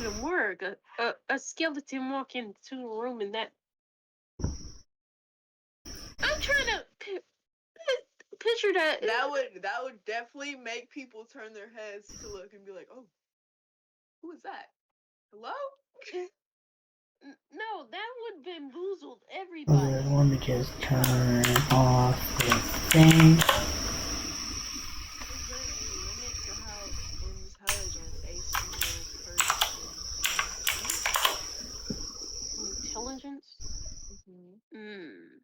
even work. A skeleton walk into a room and that. I'm trying to picture that. That would definitely make people turn their heads to look and be like, "Oh, who is that? Hello?" No, that would bamboozled everybody. Let me just turn off the thing. Is there any limit to how intelligent a single person can be? Intelligence? Mm-hmm.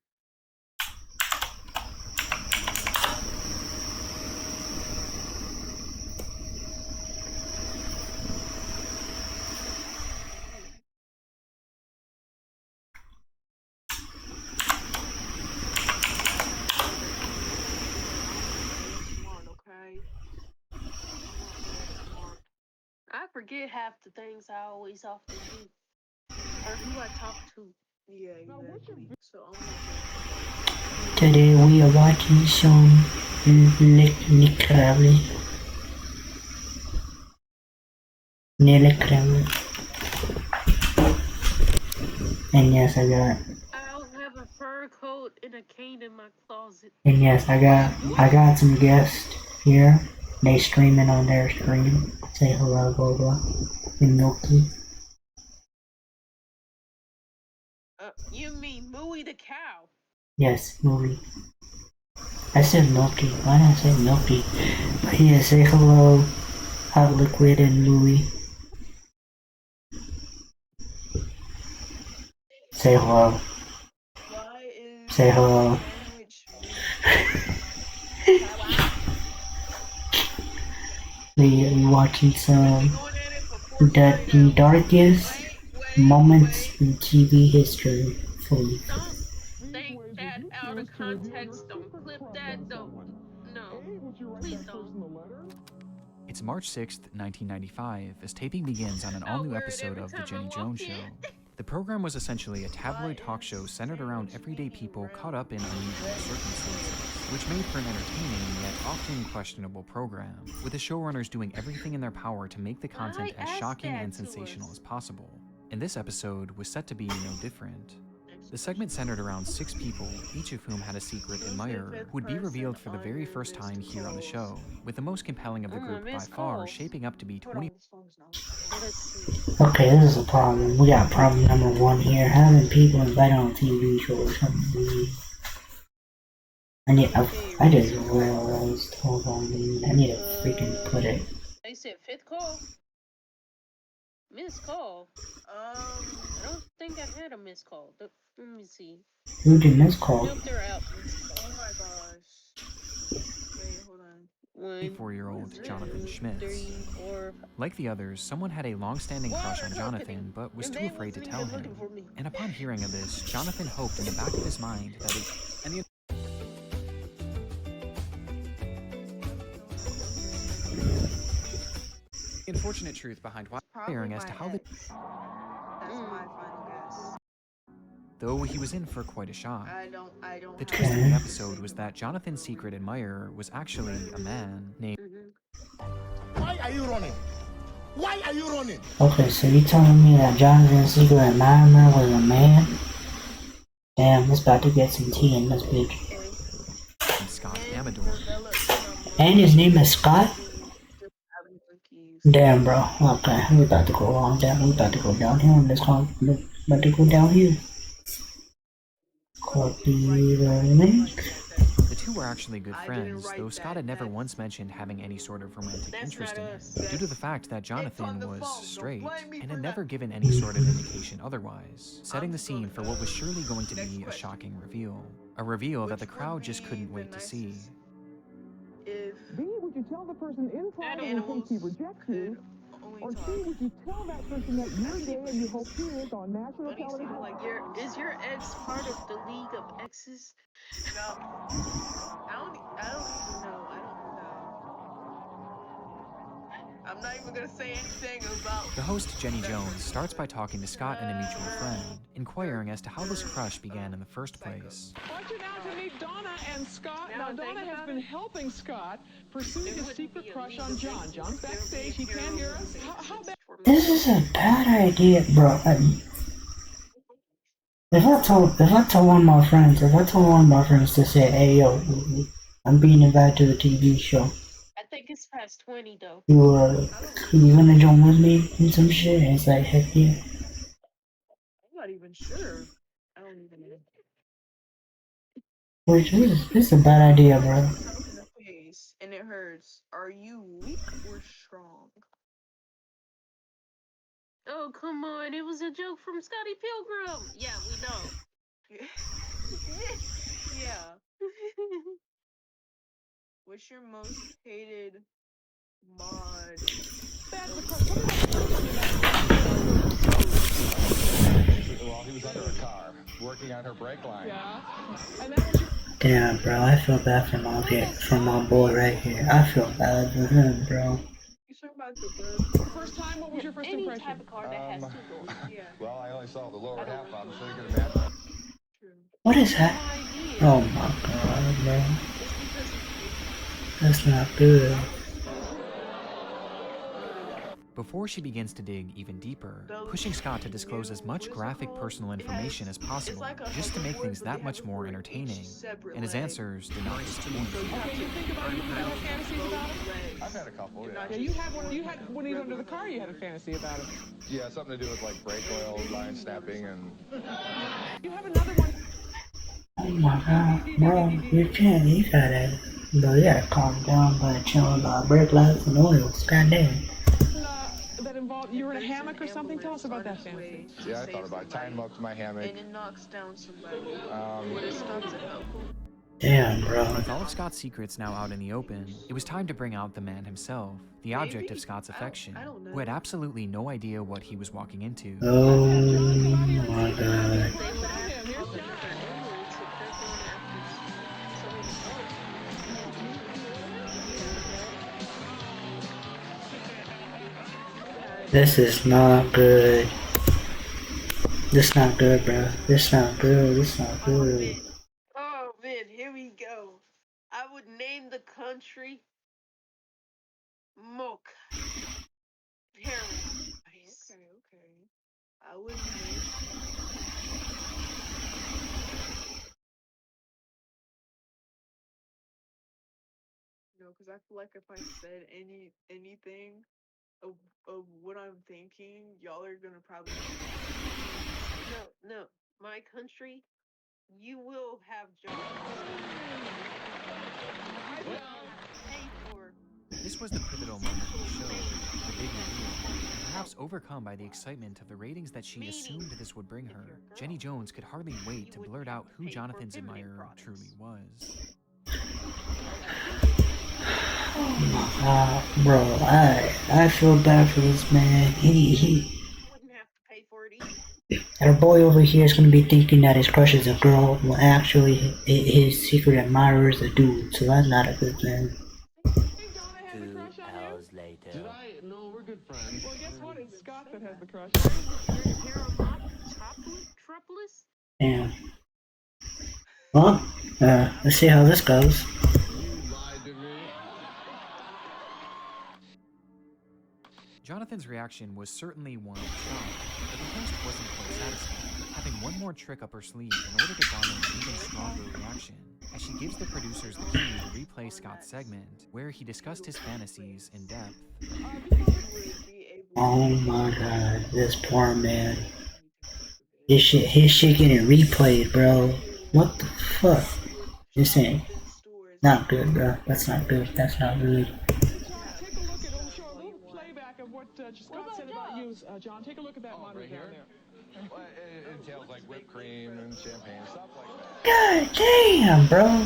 I forget half the things I always often do, or who I talk to. Yeah, exactly. So Today we are watching some Nickravely. And yes, I have a fur coat and a cane in my closet. And yes, I got some guests here. They streaming on their screen. Say hello, blah blah. And Milky. You mean Mooey the cow? Yes, Milky. I said Milky. Why did I say Milky? But yeah, say hello, Hot Liquid and Louie. Say hello. Say hello. We watching some the darkest moments in TV history for you. Don't take that out of context. Don't clip that. Don't. No. Please don't. It's March 6th, 1995, as taping begins on an all-new episode of The Jenny Jones Show. The program was essentially a tabloid talk show centered around everyday people caught up in unusual circumstances, which made for an entertaining yet often questionable program, with the showrunners doing everything in their power to make the content as shocking and sensational as possible. And this episode was set to be no different. The segment centered around 6 people, each of whom had a secret admirer, who would be revealed for the very first time here on the show, with the most compelling of the group by far shaping up to be 20. Okay, this is a problem. We got problem number 1 here. Having people invited on TV shows. I just realized. Hold on, I need to freaking put it. They said 5th call. Missed call. I don't think I had a missed call. Let me see. Who did miss call? Nope, they're out. Oh my gosh. Wait, hold on. 24-year-old Jonathan Schmitz. Like the others, someone had a long-standing crush on Jonathan, but was too afraid to tell him. And upon hearing of this, Jonathan hoped in the back of his mind that the unfortunate truth behind why hearing as to how the That's my final guess. though he was in for quite a shock. I don't The twist of the episode was that Jonathan's secret admirer was actually a man named... Why are you running? Why are you running? Okay, so you telling me that Jonathan's secret admirer was a man? Damn, it's about to get some tea in this bitch. Scott Amador. And his name is Scott? Damn, bro. Okay, we about to go on down. We about to go downhill in this call. About to go down here. Copy the link. The two were actually good friends, though Scott had never once mentioned having any sort of romantic interest in him, due to the fact that Jonathan was straight and had never given any sort of indication otherwise, setting the scene for what was surely going to be a shocking reveal. A reveal that the crowd just couldn't wait to see. B, would you tell the person in private in case he rejects you? Or C, would you tell that person that you're gay and you hope he is on national television? Is your ex part of the League of Exes? No. I don't even know. I'm not even gonna say anything about... The host, Jenny Jones, starts by talking to Scott and a mutual friend, inquiring as to how this crush began in the first place. I want you now to meet Donna and Scott. Now, Donna has been helping Scott pursue his secret crush on John. John's backstage. He can't hear us. How bad... This is a bad idea, bro. If I told one of my friends, to say, "Hey, yo, I'm being invited to a TV show. I think it's past 20 though. You gonna join with me in some shit?" And it's like, heck yeah. I'm not even sure. I don't even know. Which this is a bad idea, bro. In the face and it hurts. Are you weak or strong? Oh, come on. It was a joke from Scotty Pilgrim. Yeah, we know. Yeah. What's your most hated mod? Well, he was under a car, working on her brake line. Yeah. Damn, bro, I feel bad for my boy right here. I feel bad for him, bro. You talking about the bird? First time, what was your first Any impression? type of car that has two doors. Yeah. Well, I only saw the lower I don't half of know. it, so you can imagine. True. What is that? No idea. Oh my god, bro. It's because That's not good. Before she begins to dig even deeper, pushing Scott to disclose as much graphic personal information as possible, just to make things that much more entertaining, and his answers do not disappoint. Okay, you think about it, you have fantasies about it? I've had a couple, yeah. Yeah, you had when he was under the car, you had a fantasy about it. Yeah, something to do with like brake oil, line snapping, and You have another one. Oh my god, bro, you gotta calm down by chilling about brake lights and oils, goddamn. That involved you were in a hammock or something. Tell us about that fantasy. yeah, I thought about tying him up to my hammock. and it knocks down somebody. Would it stop to help him? Damn, bro. With all of Scott's secrets now out in the open, it was time to bring out the man himself, the object of Scott's affection, I don't know. who had absolutely no idea what he was walking into. Oh my god. This is not good. This not good, bro. This not good. This not good. Oh man, here we go. I would name the country Mocha. Paradise. Okay. I would name. No, because I feel like if I said anything of what I'm thinking, y'all are gonna probably. No. My country, you will have jobs. I will pay for. This was the pivotal moment of the show, the big reveal, and perhaps overcome by the excitement of the ratings that she assumed this would bring her, Jenny Jones could hardly wait to blurt out who Jonathan's admirer truly was. Oh my god, bro. I feel bad for this man. He Wouldn't have to pay for it either. our boy over here is gonna be thinking that his crush is a girl, when actually his secret admirer is a dude. So that's not a good thing. 2 hours later. Did I? No, we're good friends. Well, guess what? It's Scott that has the crush. Tropolis? Damn. Well, let's see how this goes. You lied to me. Jonathan's reaction was certainly one of shock, but the host wasn't quite satisfied, having one more trick up her sleeve in order to garner an even stronger reaction, as she gives the producers the key to replay Scott's segment, where he discussed his fantasies in depth. Oh my god, this poor man. His shit getting replayed, bro. What the fuck? This ain't not good, bro. That's not good. That's not good. Take a look at it. Show a little playback of what Scott said about you, John. Take a look at that monitor right down here? there. Well, it entails like whipped cream and champagne, stuff like that. God damn, bro.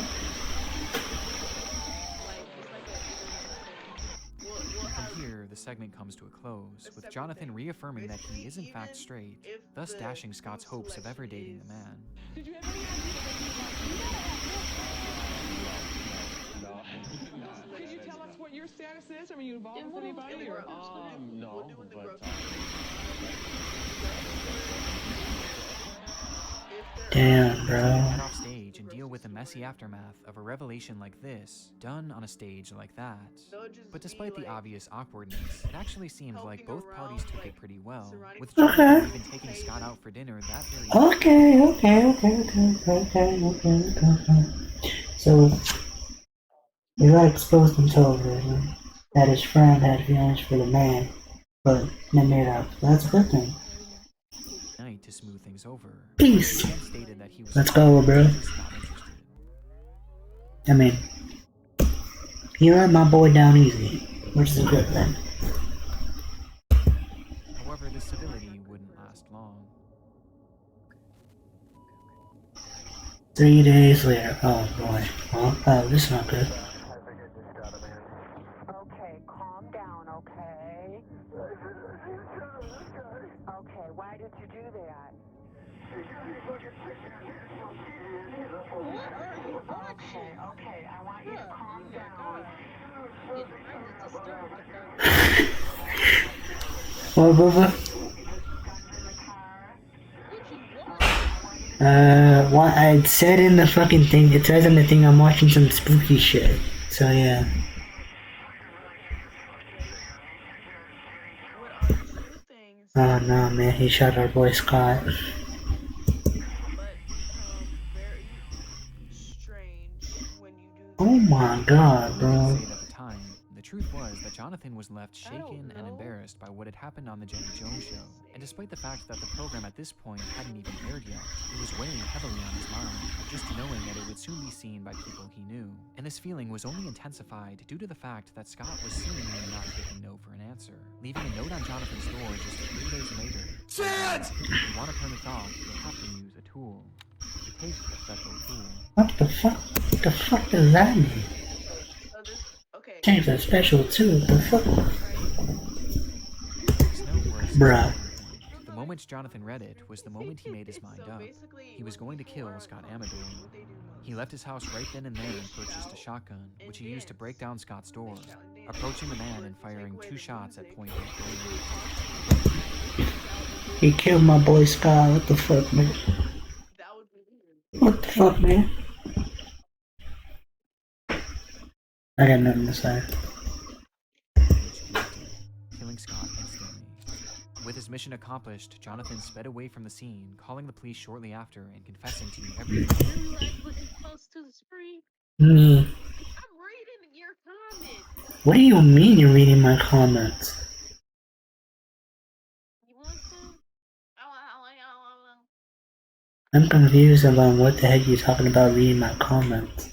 From here, the segment comes to a close, with Jonathan reaffirming that he is in fact straight, thus dashing Scott's hopes of ever dating the man. Did you have any idea that Can you tell us what your status is? I mean, you involved with anybody? Or? No, but Damn, bro. Get off stage and deal with the messy aftermath of a revelation like this, done on a stage like that. But despite the obvious awkwardness, it actually seemed like both parties took it pretty well, with Jonathan even taking Scott out for dinner that very night. Okay. So, we got exposed himself that his friend had feelings for the man, but they made up. That's a good thing. Night to smooth things over. Peace. He stated that he was Let's go, bro. just not interested. I mean, you let my boy down easy, which is a good thing. However, the civility wouldn't last long. 3 days later. Oh boy. Oh, this is not good. Okay, calm down, okay? Okay, why did you do that? Okay, I want you to calm down. What? What I said in the fucking thing, it says in the thing I'm watching some spooky shit. So yeah. Oh no, man, he shot our boy Scott. But very strange when you do Oh my god, bro. Say it at the time, the truth was that Jonathan was left shaken and embarrassed by what had happened on the Jenny Jones show. And despite the fact that the program at this point hadn't even aired yet, it was weighing heavily on his mind, just knowing that it would soon be seen by people he knew. And this feeling was only intensified due to the fact that Scott was seemingly not taking no for an answer, leaving a note on Jonathan's door just 3 days later. Shit! If you want to turn this off, you'll have to use a tool. It takes a special tool. What the fuck? What the fuck does that mean? okay. Change a special too. The fuck? There's no worse Bruh. The moment Jonathan read it was the moment he made his mind up. He was going to kill Scott Amador. He left his house right then and there and purchased a shotgun, which he used to break down Scott's door, approaching the man and firing 2 shots at point blank range. He killed my boy Scott. What the fuck, man? What the fuck, man? I got nothing to say. Killing Scott instantly. With his mission accomplished, Jonathan sped away from the scene, calling the police shortly after and confessing to everything. Me. I'm reading your comments. What do you mean you're reading my comments? You want to? I'm confused about what the heck you're talking about reading my comments.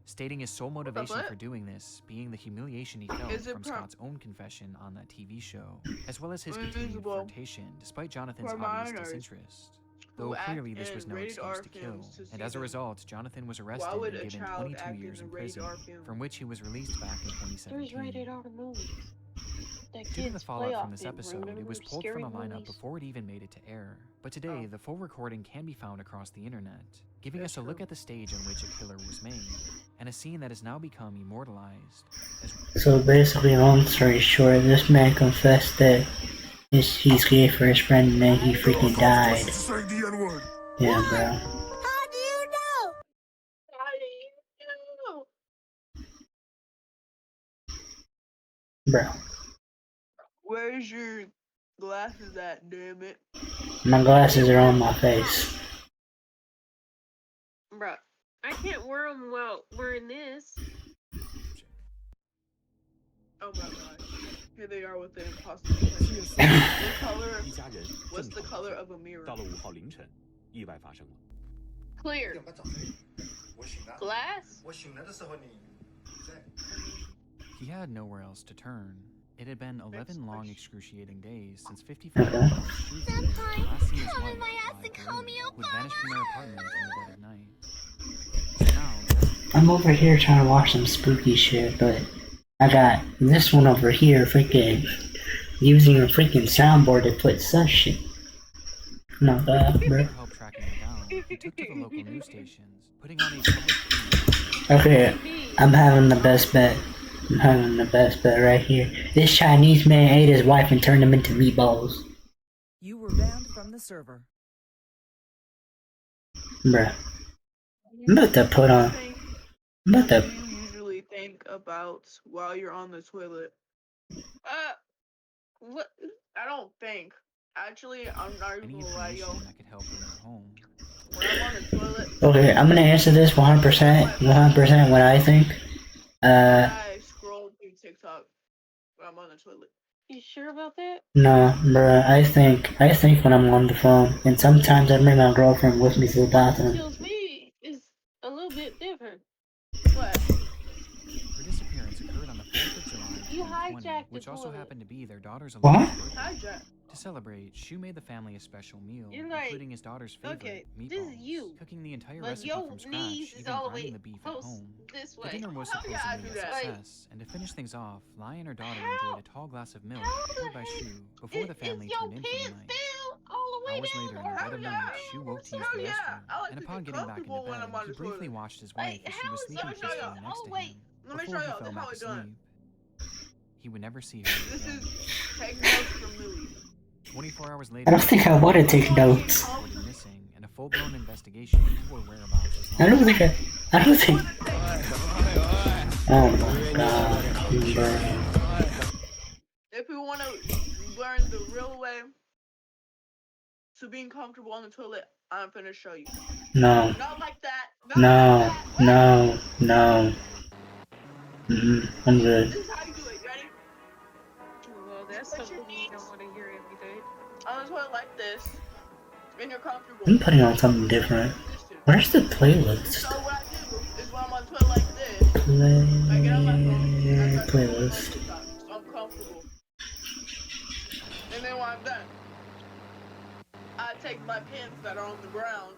Stating his sole motivation for doing this being the humiliation he felt from Scott's own confession on that TV show, as well as his continued flirtation despite Jonathan's obvious disinterest. Though clearly this was no excuse to kill, and as a result, Jonathan was arrested and given 22 years in prison, from which he was released back in 2017. Due to the fallout from this episode, it was pulled from the lineup before it even made it to air. But today, the full recording can be found across the internet, giving us a look at the stage on which a killer was made, and a scene that has now become immortalized. So basically, long story short, this man confessed that he's gay for his friend and then he freaking died. Yeah, bro. Bro. Where's your glasses at, damn it? My glasses are on my face. Bruh, I can't wear them while wearing this. Oh my god. Here they are with the impossible. What's the color of a mirror? Clear. Glass? He had nowhere else to turn. It had been 11 long, excruciating days since 55 years last seen his wife, would vanish from their apartment in the dead of night. So now, I'm over here trying to watch some spooky shit, but I got this one over here freaking using a freaking soundboard to put such shit. Not bad, bro. help tracking it down, he took to the local news stations, putting on a public feed. Okay, I'm having the best bet. I'm having the best bet right here. This Chinese man ate his wife and turned them into meatballs. You were banned from the server. Bruh. I'm about to put on. I'm about What to. do you usually think about while you're on the toilet? What? I don't think. Actually, I'm not even Any gonna lie, yo. information that could help in your home. When I'm on the toilet, Okay, I'm gonna answer this 100%. 100% what I think. I scroll through TikTok when I'm on the toilet. You sure about that? No, bruh. I think when I'm on the phone, and sometimes I bring my girlfriend with me to the bathroom. Tells me it's a little bit different. What? Her disappearance occurred on the 4th of July, You 2020, hijacked which the also toilet. happened to be their daughter's What? 11th birthday. Hijack. To celebrate, Shu made the family a special meal, You're like, including his daughter's favorite, okay, meatballs. this is you, Cooking the entire but recipe your from scratch, knees is even all the grinding way the beef at close home. this The way. dinner was Hell supposed yeah, I to be do a that. success, and to finish things off, Lai and her daughter How? enjoyed a tall glass of milk How the poured by heck Shu before the family is your turned in for the pants night. down all the way Hours down? later, in the or dead of how night, you- Shu woke to use Hell the yeah, restroom, I like and to upon get getting back into comfortable when bed, I'm on he the briefly toilet. watched his Like, wife as she how was is sleeping your peacefully pants next all to the way- him Let me before show he y'all. fell This back how it's done. asleep. He would never see her This again. is take notes from Louis. 24 hours I later, don't think I want to take notes. reported missing, and a full-blown investigation into her whereabouts was I don't launched. think I don't think. Oh my god, bruh. If we want to learn the real way to being comfortable on the toilet, I'm finna show you. No, Not like that. Not no, like that. no, no. I'm good. This is how you do it. You ready? Well, that's Put your something you knees don't want to hear every day. on the toilet like this, and you're comfortable. I'm putting on something different. Where's the playlist? So what I do is when I'm on the toilet like this, I get on my phone, I start scrolling on Playlist. TikTok, so I'm comfortable. And then when I'm done, I take my pants that are on the ground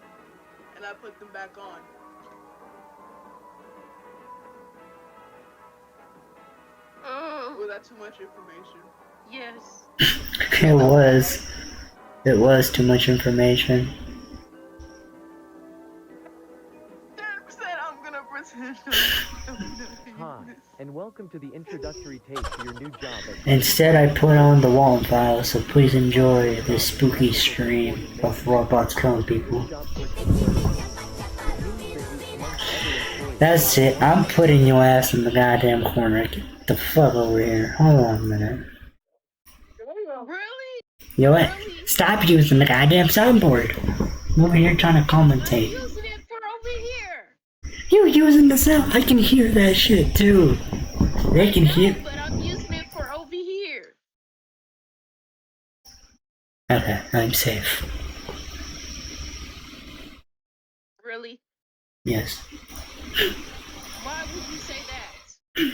and I put them back on. Was that too much information? Yes. It was too much information. Derek said I'm gonna pretend Hi, and welcome to the introductory tape to your new job at Instead, I put on the Walton Files, so please enjoy this spooky stream of robots killing people. That's it. I'm putting your ass in the goddamn corner. Get the fuck over here. Hold on a minute. Really? You know what? Stop using the goddamn soundboard. I'm over here trying to I'm commentate. using it for over here. You're using the sound. I can hear that shit too. They can hear. But I'm using it for over here. Okay, I'm safe. Really? Yes. Why would you say that?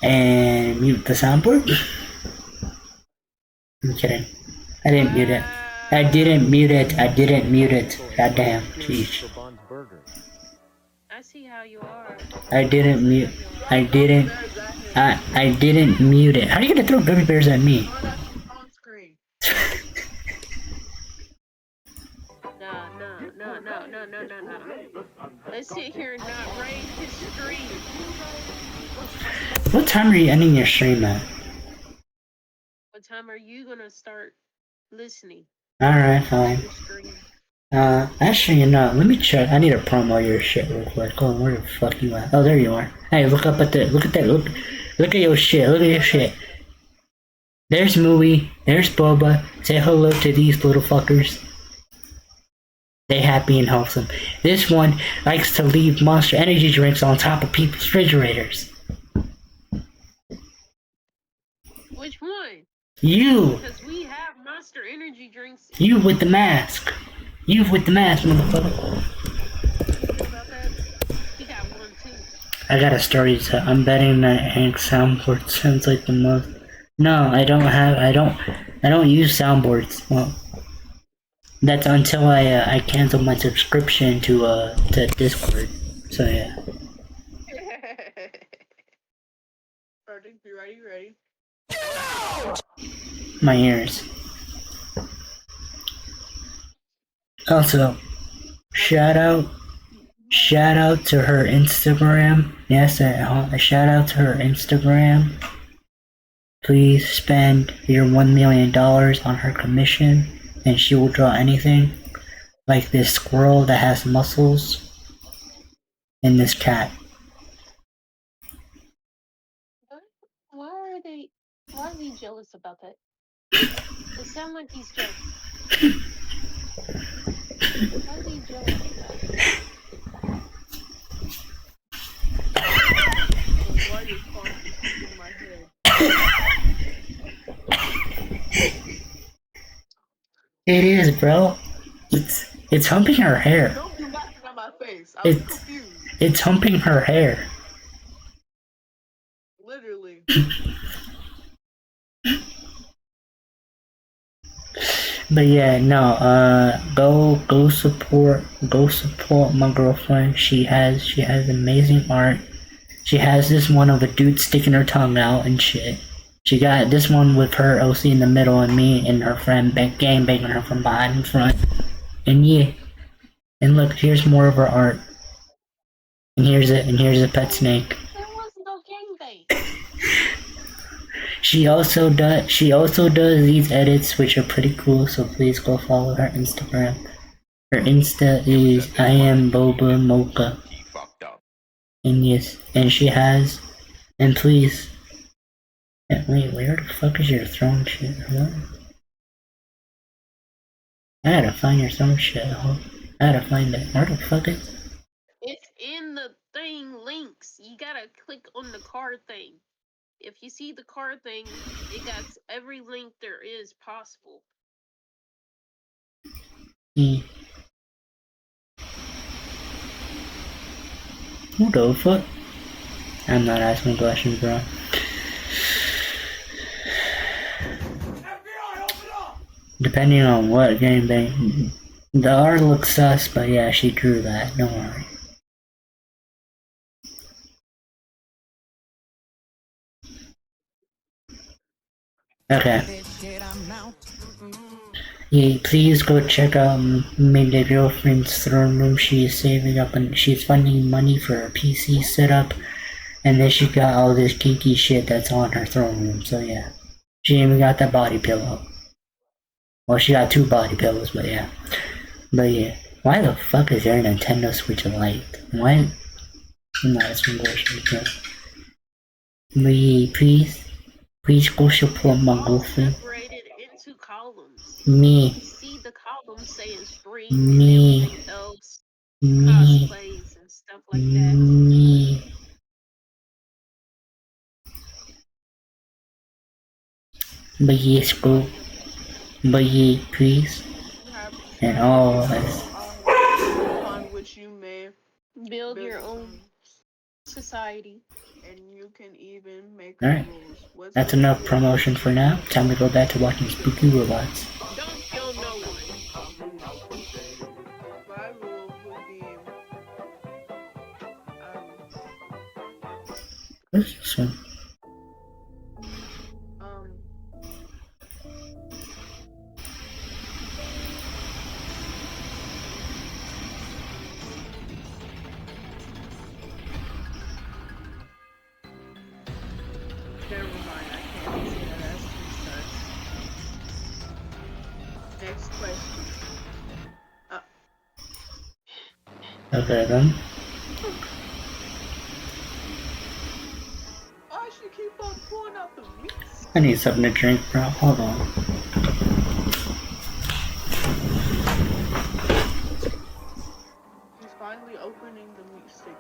And mute the soundboard? I'm kidding. I didn't mute it. I didn't mute it. I didn't mute it. Goddamn. Jeez. I see how you are. I didn't mute. I didn't mute it. How are you gonna throw gummy bears at me? on screen. No. Let's sit here and not raise his stream. What time are you ending your stream at? What time are you gonna start listening? Alright, fine. Your stream? Actually, you know, let me check. I need to promo your shit real quick. Hold on, where the fuck you at? Oh, there you are. Hey, look at that. Look at your shit. Look at your shit. There's Mooey. There's Boba. Say hello to these little fuckers. They happy and wholesome. This one likes to leave Monster Energy drinks on top of people's refrigerators. Which one? You! Because we have Monster Energy drinks. You with the mask. You with the mask, motherfucker. About that? He got one too. I got a story to. I'm betting that Hank soundboard sounds like the most. No, I don't use soundboards. Well, that's until I cancel my subscription to Discord. So yeah. Ready? You ready? You ready? My ears. Also, shout out to her Instagram. Yes, a shout out to her Instagram. Please spend your $1 million on her commission, and she will draw anything, like this squirrel that has muscles, and this cat. Why is he jealous about that? It sounds like he's jealous. Why is he jealous about it? Why your phone is in my head? It is, bro. It's humping her hair. Don't be laughing at my face. I'm confused. It's humping her hair. Literally. But yeah, no, go support my girlfriend. She has amazing art. She has this one of a dude sticking her tongue out and shit. She got this one with her OC in the middle and me and her friend gang banging her from behind and front. And yeah. And look, here's more of her art. And here's a pet snake. There was no gangbang. She also does these edits, which are pretty cool, so please go follow her Instagram. Her Insta is I am Boba Mocha. And yes, and she has, and please, wait, where the fuck is your throne shit? What? I gotta find your throne shit. I gotta find it. Where the fuck is? It's in the thing links. You gotta click on the card thing. If you see the card thing, it got every link there is possible. Who the fuck? I'm not asking questions, bro. Depending on what game the art looks sus, but yeah, she drew that. Don't worry. Okay. Yeah, please go check out my girlfriend's throne room. She is saving up and she's funding money for her PC setup. And then she got all this kinky shit that's on her throne room. So yeah. She even got that body pillow. Well, she got 2 body pillows, but yeah. But yeah. Why the fuck is there a Nintendo Switch Lite? Why? I'm not asking bullshit. But yeah, please go support my girlfriend. Separated into columns. Me. You see the columns saying streams Me. and everything else. Cosplays and stuff like that. Me. But yes, go. But yeah, please. And all of us. On which you may build your own society. And you can even make Alright. rules. That's enough promotion for now. Time to go back to watching spooky robots. Don't kill no one. My rule would be What's this one? never mind, I can't say that. That's too sus. Next question. Okay then. Why should keep on pulling out the meat? I need something to drink, bro. Hold on. He's finally opening the meat stick.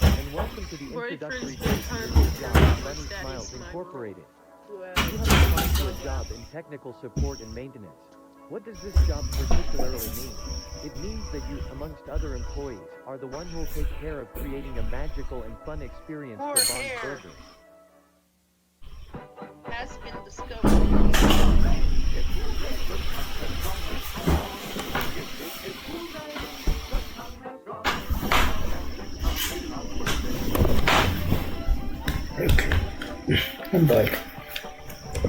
And welcome to the introductory Funny Smiles Incorporated. You have applied for a job in technical support and maintenance. What does this job particularly mean? It means that you, amongst other employees, are the one who will take care of creating a magical and fun experience for Bond's Burger. Has been discovered. Okay. fucking book.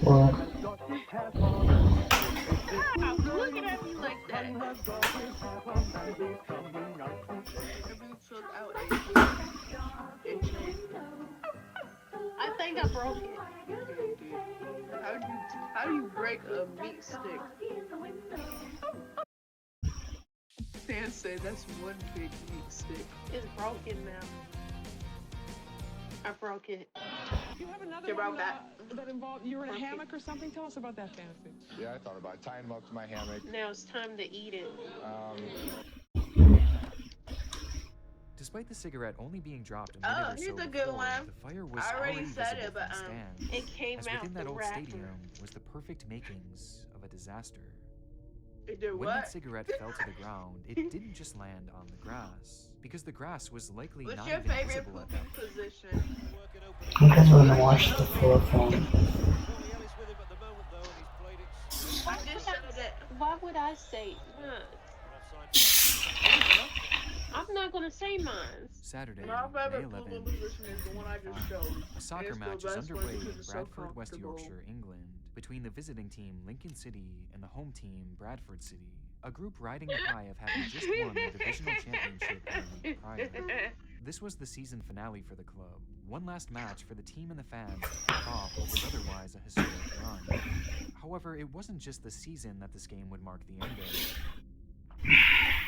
What? Stop looking at me like that. I think I broke it. How do you break a meat stick? Can't say that's one big meat stick. It's broken now. I broke it. You have another You one broke that. that involved you were in a hammock or something. Tell us about that fantasy. Yeah, I thought about tying him up to my hammock. Now it's time to eat it. Despite the cigarette only being dropped a minute or so here's a good before, one. the fire was I already already said visible it, but, from the stands, it came as out within that the old wrapper. stadium was the perfect makings of a disaster. It did When what? that cigarette fell to the ground, it didn't just land on the grass, because the grass was likely What's not your even favorite visible at pooping that point. position? Because we're gonna watch the floor phone. I just said it. Why would I say mine? I'm not gonna say mine. Saturday, My May favorite 11, pooping position is the one I just showed. a soccer It's the match is best one underway because in it's so Bradford, West comfortable. Yorkshire, England, between the visiting team Lincoln City and the home team Bradford City, a group riding the high of having just won the divisional championship in the week prior. This was the season finale for the club, one last match for the team and the fans to kick off what was otherwise a historic run. However, it wasn't just the season that this game would mark the end of.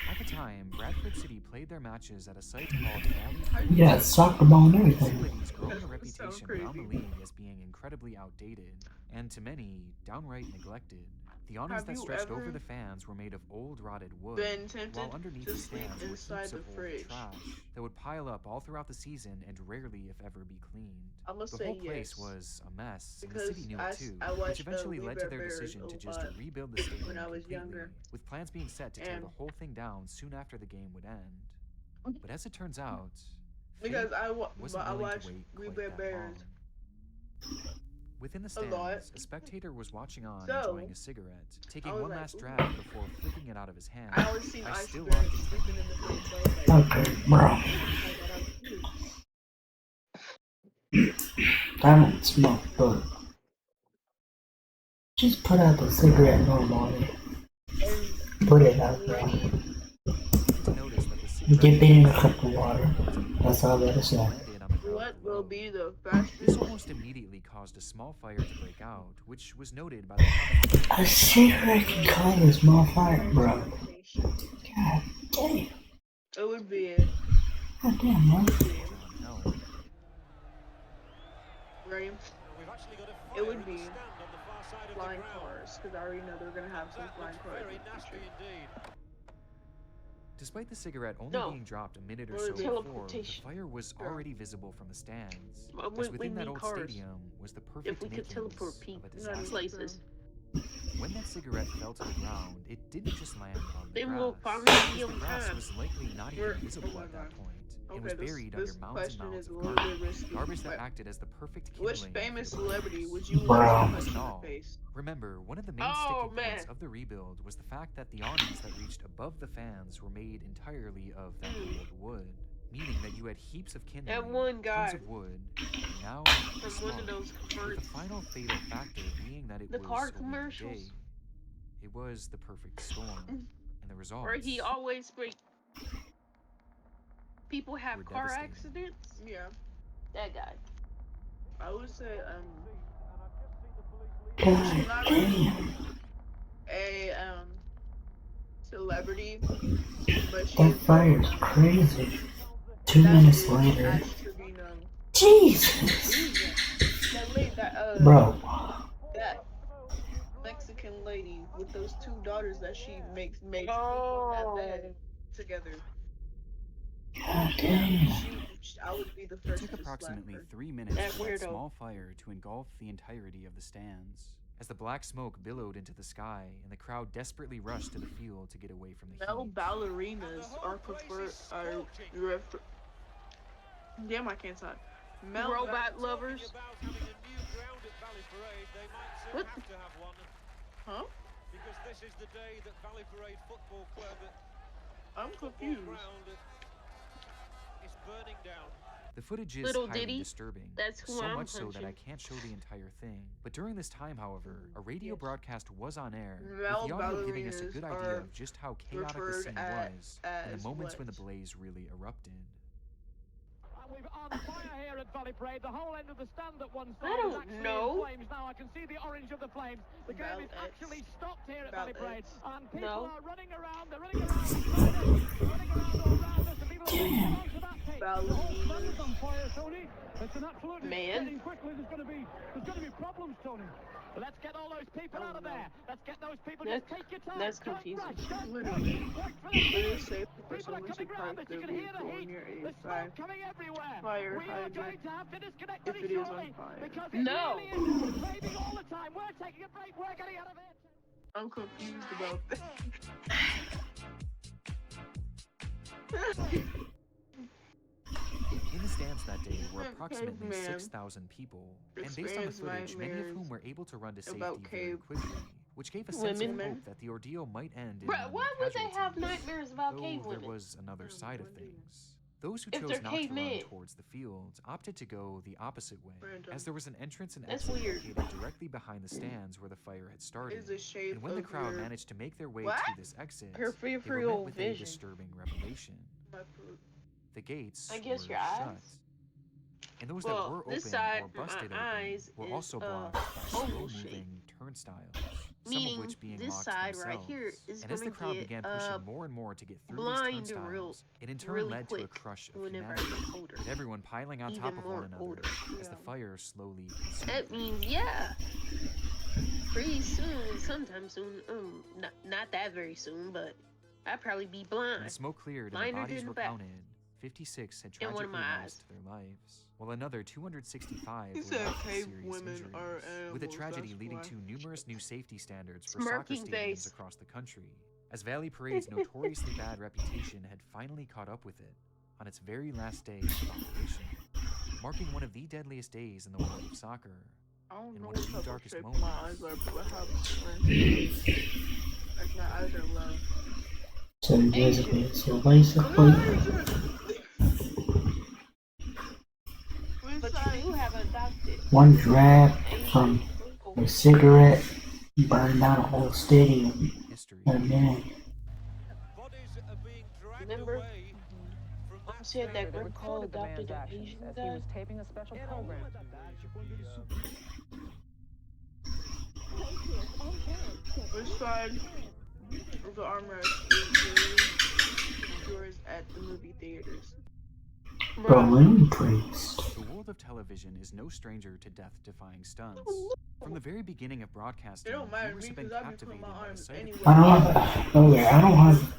At the time, Bradford City played their matches at a site called Valley. Yeah, soccer ball and The everything. facility's growing a That reputation sounds around the crazy. league as being incredibly outdated, and to many, downright neglected. The awnings Have that you stretched over ever the fans were made of old rotted wood, been tempted while underneath to the sleep stands were inside heaps the of old fridge? trash that would pile up all throughout the season and rarely, if ever, be cleaned. I'm gonna The say whole place yes. was a mess, and the Because city knew I it s- too, I which watched, eventually We led to Bare their Bears decision to a just lot rebuild the stadium when I was completely, younger. with plans being set to tear And the whole thing down soon after the game would end. But as it turns out, because fate wasn't willing to watched wait We quite Bare that Bears long. Within the a lot. stands, a spectator was watching on, So, enjoying a cigarette, taking I was one like, last ooh. drag before flipping it out of his hand. I always seen I Ice still Bear often sleeping in the fridge. So I was like, Okay, bro. I got out too. I don't smoke, but just put out the cigarette normally. And Put it out there. lady, To notice that the Dip cigarette it in a cup of water. That's all I gotta say. landed on the ground what below. will be the This fastest? almost immediately caused a small fire to break out, which was noted by the common A cigarette can cause a small fire, bro. God damn. It would be God damn, man. John Helm. right. It would be flying cars because I already know they're gonna have some flying cars in the future. Despite the cigarette only No. being dropped a minute or Well, so before, the teleportation. fire was Yeah. already visible from the stands, But as we within that need old cars. stadium was the If perfect we could makings teleport of a people disaster. places, When that cigarette fell to the ground, it didn't just land on the then we'll grass, finally because be the on grass time. was likely not even We're- visible oh at my that God. point, and Okay, was this buried under mounds and question mounds is a of little garbage, bit risky. garbage that But acted as the perfect which kindling famous for the flames. celebrity would you Bro. want to All punch in the all, face? remember, one of the main Oh, sticking man. points of the rebuild was the fact that the awnings that reached above the fans were made entirely of that old wood, meaning that you had heaps of kindling, That one guy tons of wood, and now the from one of spark, those with the commercials. final fatal factor being that it The was car a windy commercials? day. It was the perfect storm, and the results Where he always break. People have were car devastating. accidents. Yeah, That guy. I would say God not damn. a celebrity, but she That is fire's well-known. crazy. 2 That minutes is later. Asher be known. Jesus. That lady, Bro. that Mexican lady with those two daughters that she made sleep on Oh. that bed together. God damn. I would be the It first took to slap approximately her. 3 minutes That for that weirdo. small fire to engulf the entirety of the stands, as the black smoke billowed into the sky and the crowd desperately rushed to the field to get away from the Male heat. ballerinas are preferred. Damn, I can't talk. Male Robot lovers. What? Huh? Because this is the day that Valley Parade Football Club I'm confused. is is burning down. The footage is Little highly Diddy, disturbing, that's who so I'm much so that I punching. can't show the entire thing. But during this time, however, a radio broadcast was on air, Male with the audio giving us a good ballerinas idea are of just how chaotic the referred scene was, and as the moments when the what? blaze really erupted. We've on fire here at Valley Parade. The whole end of the stand at one I side is don't actually know. in flames. Now I can see the orange of the flames. The game is actually stopped here at Valley Parade. And people are running around. They're running around. Running around all around us. And people are running onto that pit. The whole stand is on fire, Tony. It's an absolute getting quickly. There's going to be problems, Tony. Let's get all those people out of there. Let's get those people. Just take your time. That's confusing. People are coming around us. You can hear the heat. The smoke coming everywhere. We are going to have to disconnect pretty shortly because it really is flaming all the time. We're taking a break. We're getting out of here. I'm confused about that. In the stands that day were approximately 6,000 people, and based on the footage, many of whom were able to run to safety very quickly, which gave a sense of hope that the ordeal might end in Why would they have casualties. nightmares about Though cave there women? was another side of things. Those who If chose they're not to run cavemen. towards the fields opted to go the opposite way, as there was an entrance and That's exit weird. located directly behind the stands where the fire had started. Is the shape And when the of crowd your- managed to make their way What? to this exit, they were Peripheral met with a vision. disturbing revelation. The gates I guess were your eyes? shut. And those Well, that were this open side, or my busted eyes open were is, also blocked by oval slow-moving turnstiles, some Meaning of which being this locked side themselves. right here is And as the gonna crowd get, began pushing more and more to get through these blind turnstiles, it in turn really led to a quick crush of whenever I humanity, get older. with everyone piling on Even top of more one another older. as the fire slowly consumed That them. means, yeah, pretty soon, sometime soon, not that very soon, but I'd probably be When the blind. smoke cleared and the Blinder bodies than were the back. counted, 56 had In one of tragically my lost their lives, while another 265 He were said left with cave serious women injuries, are with the animals, tragedy that's leading why. to numerous new safety standards for soccer Smirking stadiums face. across the country, as Valley Parade's notoriously bad reputation had finally caught up with it on its very last day of operation, marking one of the deadliest days in the world of soccer, I don't and know one what of the type of darkest shape moments. my eyes are, but I have friends. Like my eyes are low. So basically, But you do have adopted. one drag from a cigarette burned down a whole stadium in a minute. Bodies are being dragged Remember? away from Mom that said that stadium. Grandpa Recorded the adopted man's an actions Asian as he guy. was taping a special program. Which side of the armrest is yours at the movie theaters? Balloon priest. The world of television is no stranger to death-defying stunts. From the very beginning of broadcasting, It don't matter to viewers me have been because I be putting captivated my by the arms sight of anywhere. I don't have.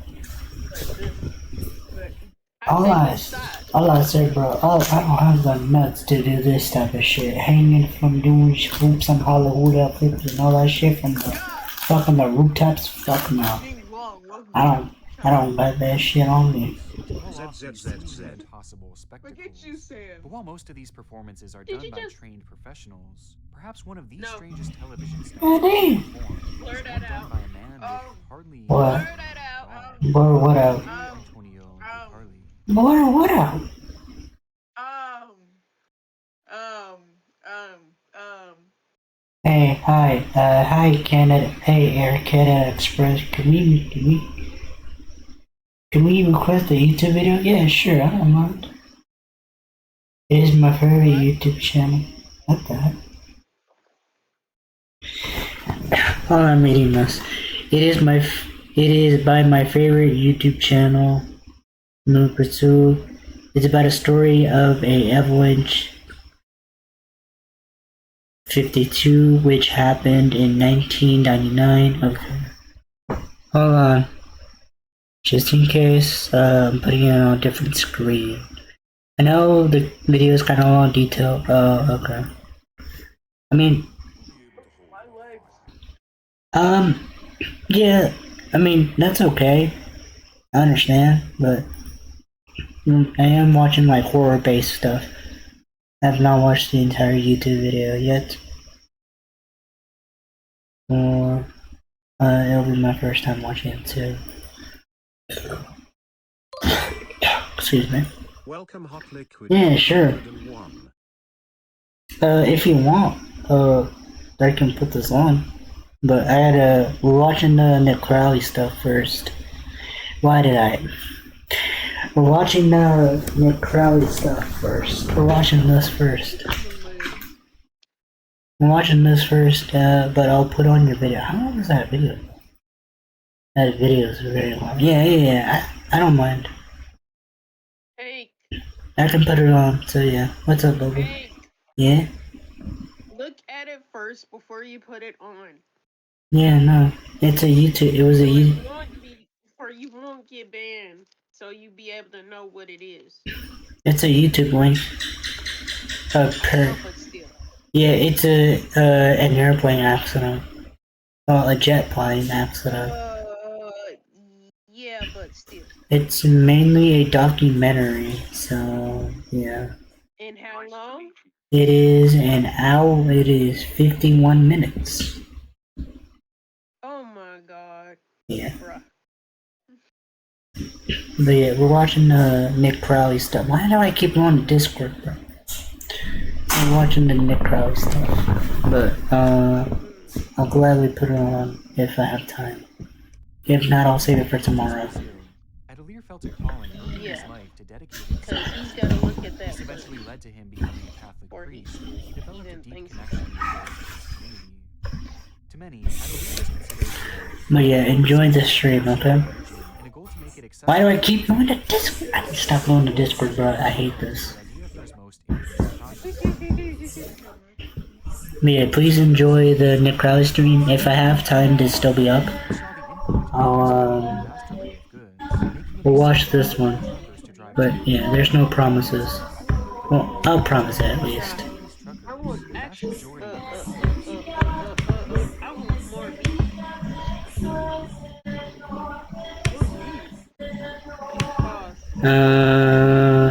All I said, bro, I don't have the nuts to do this type of shit. Hanging from doing swoops and Hollywood flips and all that shit from the rooftops. Fuck no. I don't got that shit on me. Impossible spectacles. Look at you, Sam. But while most of these performances are Did done you by just- trained professionals, perhaps one of the No. strangest television stunts Oh, ever damn. performed Blur was that one done out. by a man with Oh. hardly What? Blur that out. Boy, what up? Antonio Carly. Boy, what up? Hey, hi, Canada. Hey, Air Canada Express. Can we request a YouTube video? Yeah, sure, I don't mind. It is my favorite YouTube channel. What the heck? Oh, I'm reading this. It is by my favorite YouTube channel, Number 2. It's about a story of a avalanche 52, which happened in 1999. Okay. Hold on. Just in case, I'm putting it on a different screen. I know the video is kind of long detail. Oh, okay. I mean, yeah, I mean, that's okay. I understand, but I am watching like horror-based stuff. I have not watched the entire YouTube video yet. Or, it'll be my first time watching it too. Excuse me. Welcome, Hot Liquid. Yeah, sure. If you want, I can put this on. But I had we're watching the Nick Crowley stuff first. Why did I? We're watching the Nick Crowley stuff first. We're watching this first. I'm watching this first, but I'll put on your video. How long is that video? That video is very long. Yeah. I don't mind. Hey. I can put it on. So yeah. What's up, baby? Hey. Yeah. Look at it first before you put it on. Yeah, no. It's a YouTube. It was a YouTube. Or you won't get banned, so you be able to know what it is. It's a YouTube link. Yeah, it's an airplane accident. Well, a jet plane accident. Yeah, but still. It's mainly a documentary, so yeah. And how long? It is an hour. It is 51 minutes. Oh my god. Yeah. Bruh. But yeah, we're watching Nick Crowley stuff. Why do I keep going to Discord, bro? We're watching the Nick Crowley stuff. But I'll gladly put it on if I have time. If not, I'll save it for tomorrow. Adelier felt a calling early in his life to dedicate himself. Because he's got to look at that. This eventually led to him becoming a Catholic priest. He developed a deep connection with his community. To many, Adelier is considered. But yeah, enjoy the stream, okay? Why do I keep going to Discord? I can stop going to Discord, bro. I hate this. But yeah, please enjoy the Nick Crowley stream. If I have time to still be up, we'll watch this one. But yeah, there's no promises. Well, I'll promise it at least. I want actually,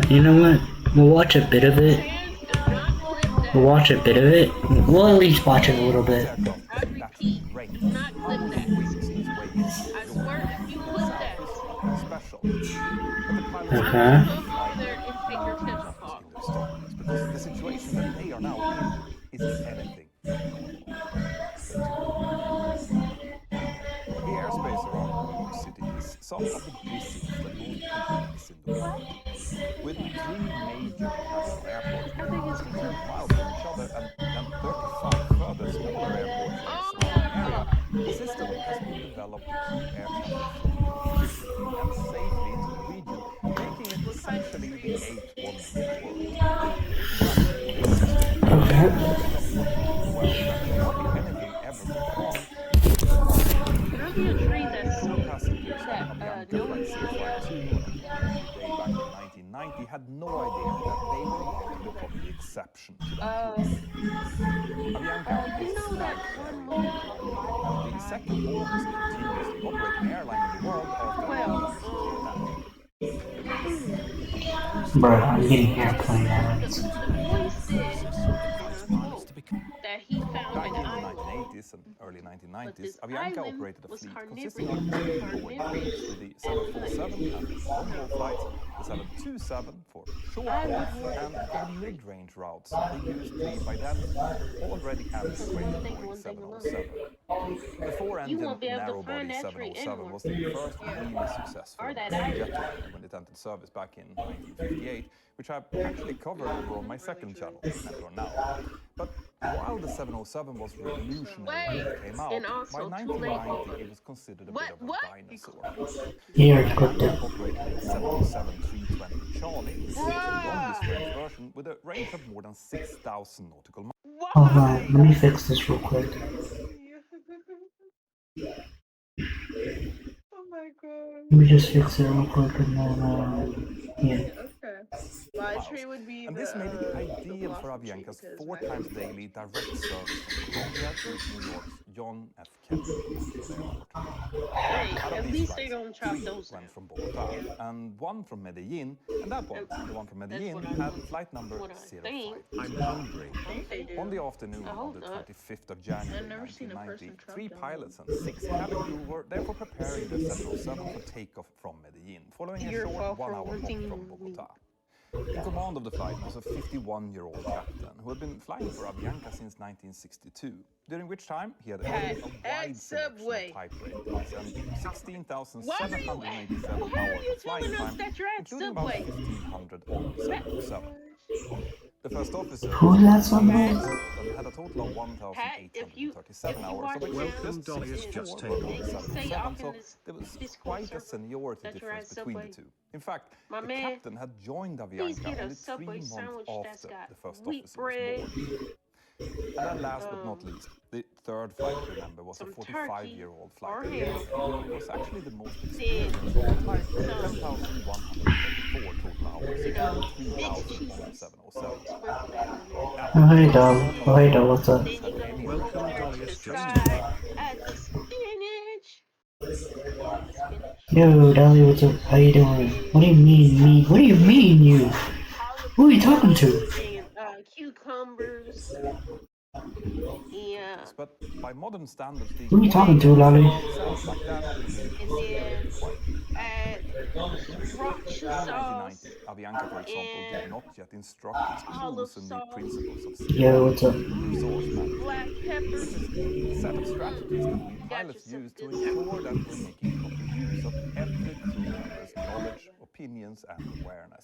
you know what? We'll watch a bit of it. We'll watch a bit of it. We'll at least watch it a little bit. I repeat, not clip that. I swear if you clip that. Okay. Go there and take your tips off. Because the situation that they are now in is anything. The airspace around New York City is some of the busiest and most complex in the world. With 3 major national airports just 10 miles from each other and 35 further smaller airports in the surrounding area, the system has been developed to keep air traffic flowing efficiently and safely into the region, making it essentially the 8th wonder of the world. This system hardly anything ever goes wrong. Passengers on Avianca Flight 652 day back in 1990 had no idea that they were about to become the exception to that rule. Avianca is flag carrier and the second oldest continuously operating airline in the world after Bro, I'm getting airplane ads. That he found back in in the island. 1980s and early 1990s, Avianca operated a fleet consisting of 3 Boeing fleets with the 747 and long-haul flights, the 727 for short haul, and for the mid-range routes, they used the by then already antiquated Boeing 707. The 4-engine narrow-body 707 was the first really successful jet liner when it entered service back in 1958, which I've actually covered over on my second channel, Never Now. But while the 707 was revolutionary when it came out, by 1990 it was considered a bit of a dinosaur. Here, clip it. Operated the 707-320 Charlie, which is the longest range version with a range of more than 6,000 nautical miles. Hold on, let me fix this real quick. Oh my god. Let me just fix it real quick and then, yeah. Okay. My tree would be and this made it ideal for Avianca's 4 times daily direct service from Colombia to New York's John F. Kennedy International Airport. Hey, Out of at these least flights, they don't chop 3 those went from Bogota, and 1 from Medellin, and that one, the one from Medellin, had flight number 05. I'm hungry. On the afternoon of the 25th of January 1990, 3 pilots and 6 cabin crew were therefore preparing the 707 for takeoff from Medellin, following a short 1-hour hop from Bogota. In command of the flight was a 51-year-old captain who had been flying for Avianca since 1962, during which time he had earned a wide selection of type ratings and 16,787 hours of flying time, including about 1,500 on the 707. The first officer Who's that Subway? and had a total of 1,837 hours, of which just 64 were on the 707, so there was quite a seniority difference between the two. In fact, the captain had joined Avianca only 3 months after the first officer was born. And then last but not least, the third flight crew member was a 45-year-old flight engineer who was actually the most experienced of the type, 10,134 total hours, including 3,000 on the 707. Oh, hey, dog. Oh, hey, dog. What's up? Yo, Dolly, what's up? How you doing? What do you mean, me? What do you mean, you? Who are you talking to? Cucumbers. Yeah. But by modern standards, Who are you talking to, Lolly? Like that, Avianca, for example, did not yet instruct its crews in the principles of Yo, what's up? resource management, which is a set of strategies that we pilots use to ensure that we're making proper use of every crew member's knowledge, opinions, and awareness.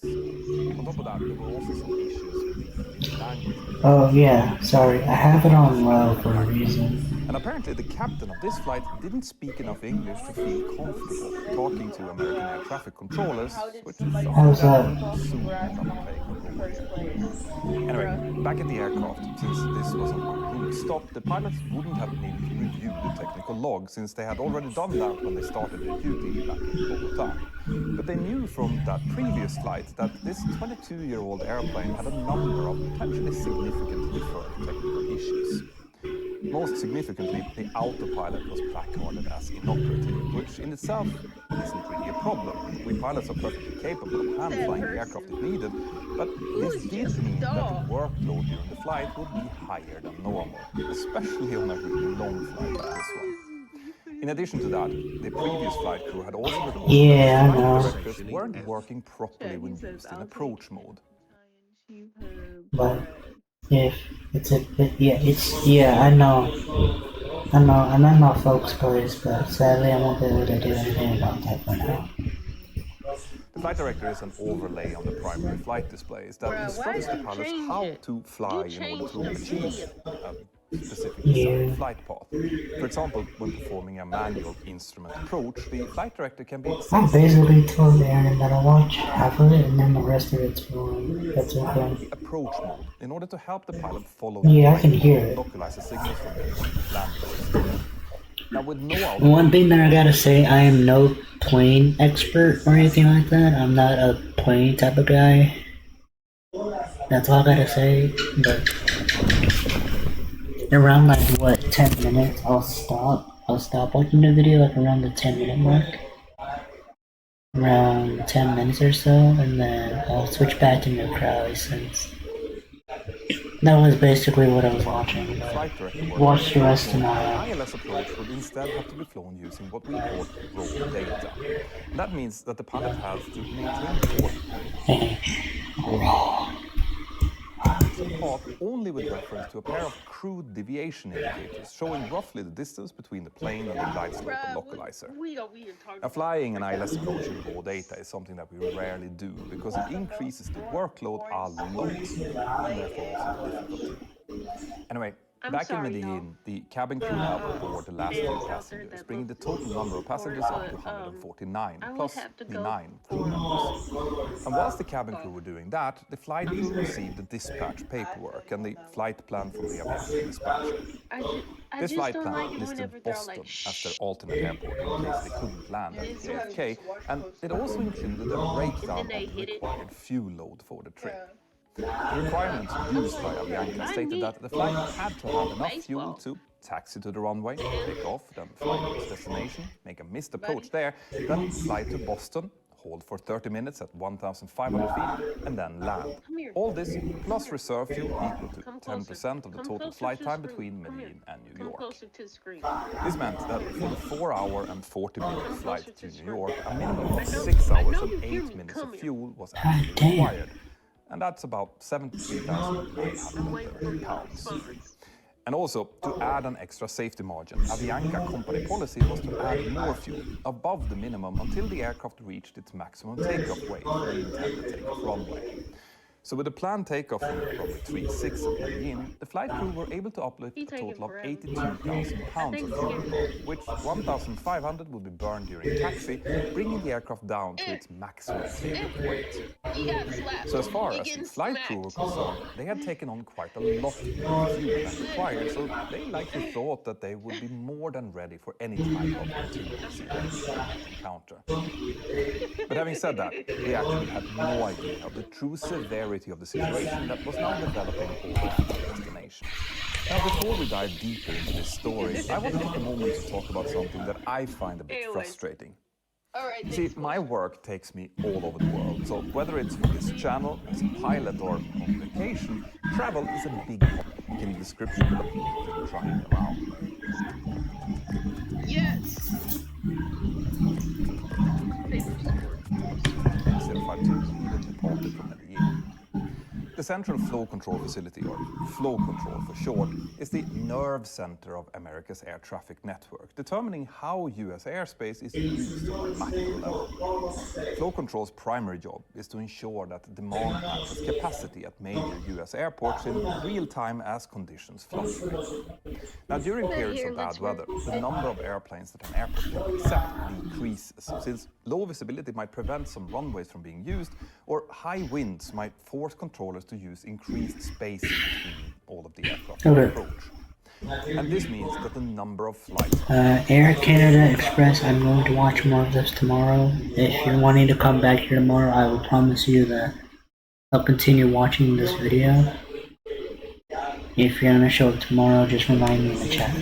On top of that, there were also some issues with the language. Oh, yeah. Sorry. I have it on low for a reason. And apparently the captain of this flight didn't speak enough English to feel comfortable talking to American air traffic controllers, which is something How's that? soon ended up playing a role. Anyway, back at the aircraft, since this was a route stop, the pilots wouldn't have needed to review the technical log, since they had already done that when they started their duty back in Bogota. But they knew from that previous flight that this 22-year-old airplane had a number of potentially significant deferred technical issues. Most significantly, the autopilot was placarded as inoperative, which in itself isn't really a problem. We pilots are perfectly capable of hand-flying the aircraft if needed, but this did mean that the workload during the flight would be higher than normal, especially on a really long flight like this one. In addition to that, the previous flight crew had also reported that flight directors weren't working properly when used in approach mode. But if it's a bit, I know, and I'm not folks place, but sadly I won't be able to do anything about that for now. The flight director is an overlay on the primary flight displays that instructs the pilots how to fly in order to achieve a specific desired flight path. For example, when performing a manual instrument approach, the flight director can be I basically told Aaron that I'll watch half of it and then the rest of it's fine. That's okay. Approach mode in order to help the pilot follow I can hear it. localize signals from the landing system. Now with no One thing that I gotta say, I am no plane expert or anything like that. I'm not a plane type of guy. That's all I gotta say, but around like what, 10 minutes, I'll stop watching the video like around the 10-minute mark. Around 10 minutes or so, and then I'll switch back to neutral since that was basically what I was watching. Watch the rest tomorrow. ILS approach would instead have to be flown using what we call raw data. And that means that the pilot has to maintain raw path only with reference to a pair of crude deviation indicators showing roughly the distance between the plane and the glide slope and localizer. Now, flying an ILS approach in raw data is something that we rarely do because it increases the workload a lot and therefore also the difficulty. Anyway, back in Medellin, the cabin crew now aboard the last few passengers, bringing the total number of passengers up to 149, plus the 9 crew members. And whilst the cabin crew were doing that, the flight crew received the dispatch paperwork and the flight plan from the Avianca dispatcher. This flight plan listed Boston as their alternate airport in case they couldn't land at JFK, and it also included a breakdown of the required fuel load for the trip. The requirements used by Avianca stated that the flight had to have enough fuel to taxi to the runway, take off, then fly to its destination, make a missed approach there, then fly to Boston, hold for 30 minutes at 1,500 feet, and then land. All this plus reserve fuel equal to 10% of the total flight time between Medellin and New York. This meant that for the 4-hour and 40-minute flight to New York, a minimum of 6 hours and 8 minutes of fuel was actually required. and that's about 73,900 pounds. And also, to add an extra safety margin, Avianca company policy was to add more fuel above the minimum until the aircraft reached its maximum takeoff weight for the intended takeoff runway. So with the planned takeoff from runway 36 at Medellin, the flight crew were able to uplift a total of 82,000 pounds of fuel, which 1,500 would be burned during taxi, bringing the aircraft down to its maximum takeoff weight. So as far as the flight crew were concerned, they had taken on quite a lot more fuel than required, so they likely thought that they would be more than ready for any type of contingency that they might encounter. But having said that, they actually had no idea of the true severity of the situation that was now developing over the destination. Now, before we dive deeper into this story, I want to take a moment to talk about something that I find a bit frustrating. See, my work takes me all over the world, so whether it's for this channel, as a pilot, or on vacation, travel is a big topic in the description below if you're trying them out. Yes! 052 even departed from Medellin. The Central Flow Control Facility, or Flow Control for short, is the nerve center of America's air traffic network, determining how US airspace is used on a macro level. Flow Control's primary job is to ensure that demand matches capacity at major US airports in real time as conditions fluctuate. Now, during periods of bad weather, the number of airplanes that an airport can accept decreases, since low visibility might prevent some runways from being used, or high winds might force controllers to use increased spacing between all of the aircraft approach. And this means that the number of flights... Air Canada Express, I'm going to watch more of this tomorrow. If you're wanting to come back here tomorrow, I will promise you that I'll continue watching this video. If you're gonna show up tomorrow, just remind me in the chat.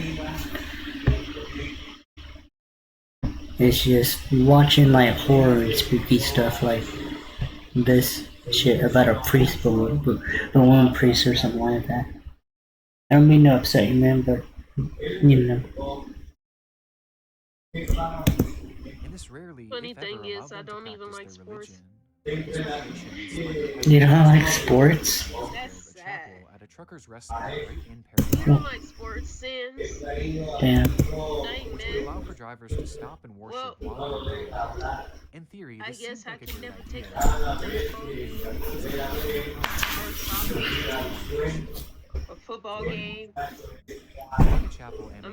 It's just watching like horror and spooky stuff like this shit about a priest, but a woman priest or something like that. I don't mean to upset you, man, but you know. And this rarely, Funny if thing ever, is, allowed them I to don't even practice like their sports. You don't like sports? That's sad. At a trucker's rest stop right in Paris. You don't like sports, Sims? Damn. Which would allow for drivers to stop and worship while they're going. In theory, I this guess seems I like a can great never idea. take a baseball game or a football game. Chapel and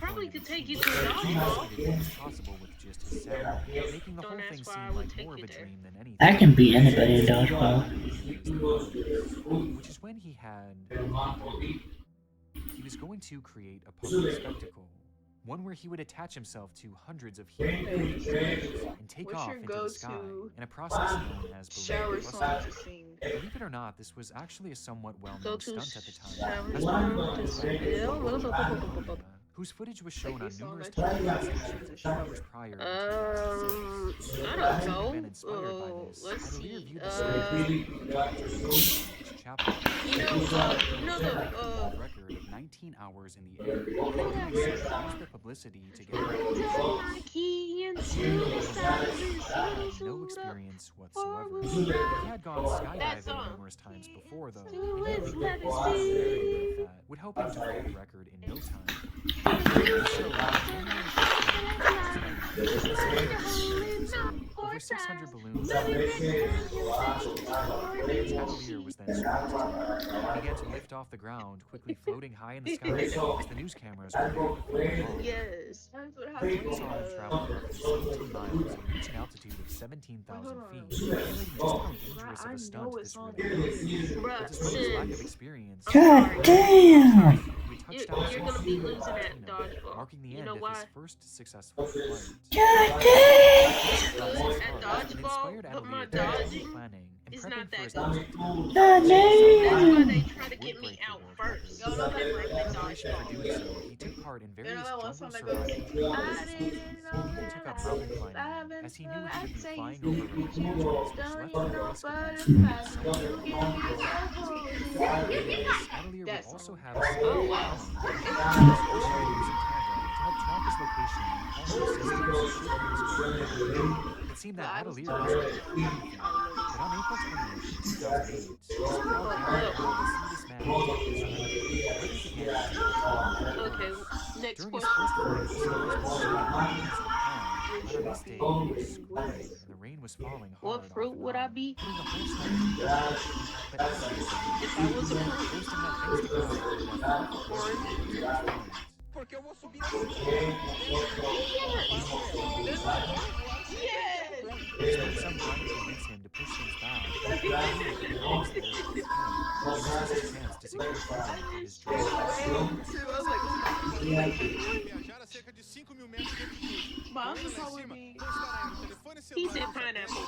Probably could take you to a dodgeball. possible with just his sound, making the whole thing seem like more of a dream than anything. I can beat anybody in dodgeball. Which is when he had... He was going to create a public spectacle. One where he would attach himself to hundreds of human beings and take off into the sky in a process known as balloon thrusting. Believe it or not, this was actually a somewhat well-known stunt at the time, as whose footage was shown on numerous television stations a few hours prior to I don't know. inspired by this. Let's see. Viewed the chapel. Record of 19 hours in the air. Used the publicity to get no experience whatsoever. He had gone skydiving numerous times before, though, and that would help him to break the record in no time. Over 600 balloons. Chandelier was then strapped to him and began to lift off the ground, quickly floating high in the sky as the news cameras were able to follow along. Yes, that's what We saw him travel roughly 17 miles and reach an altitude of 17,000 feet, highlighting just how dangerous of a stunt this really is. But despite his lack of experience, God damn! You're gonna be losing at dodgeball. marking the You end know of why? his first successful flight. God damn! Good at dodgeball, but my dodging is not that good. God That's why damn! they try to get me out first. So I didn't like the dodgeball. For doing so, he took part in various jungle survival I didn't took know up mountain climbing, as he knew he would be flying over remote regions, which left him at risk of being Adelier would also have a to help track his location and all the systems should he was going. But seemed that Atelier wasn't going to do anything, but on April 20th, 2008, this crowd gathered around to see this man take his surrender. The weather began to turn cold and Okay, harsh. next During his question. first fight, the snow was mostly empty most of the time, but on this day, it was screaming and the rain was falling hard. What fruit would I be? Putting the whole snow to bed. But Atelier believed if I was a fruit, boasting that thanks to God for the death of all the orange. soldiers in his fight. Porque eu vou subir assim. He spent some time to convince him to push things back. He knew that he was there for his team, and this was his chance to secure funding for his dream. Viajar a cerca de 5.000 metros de altitude. Lá em cima, estará no telefone He celular. said pineapple.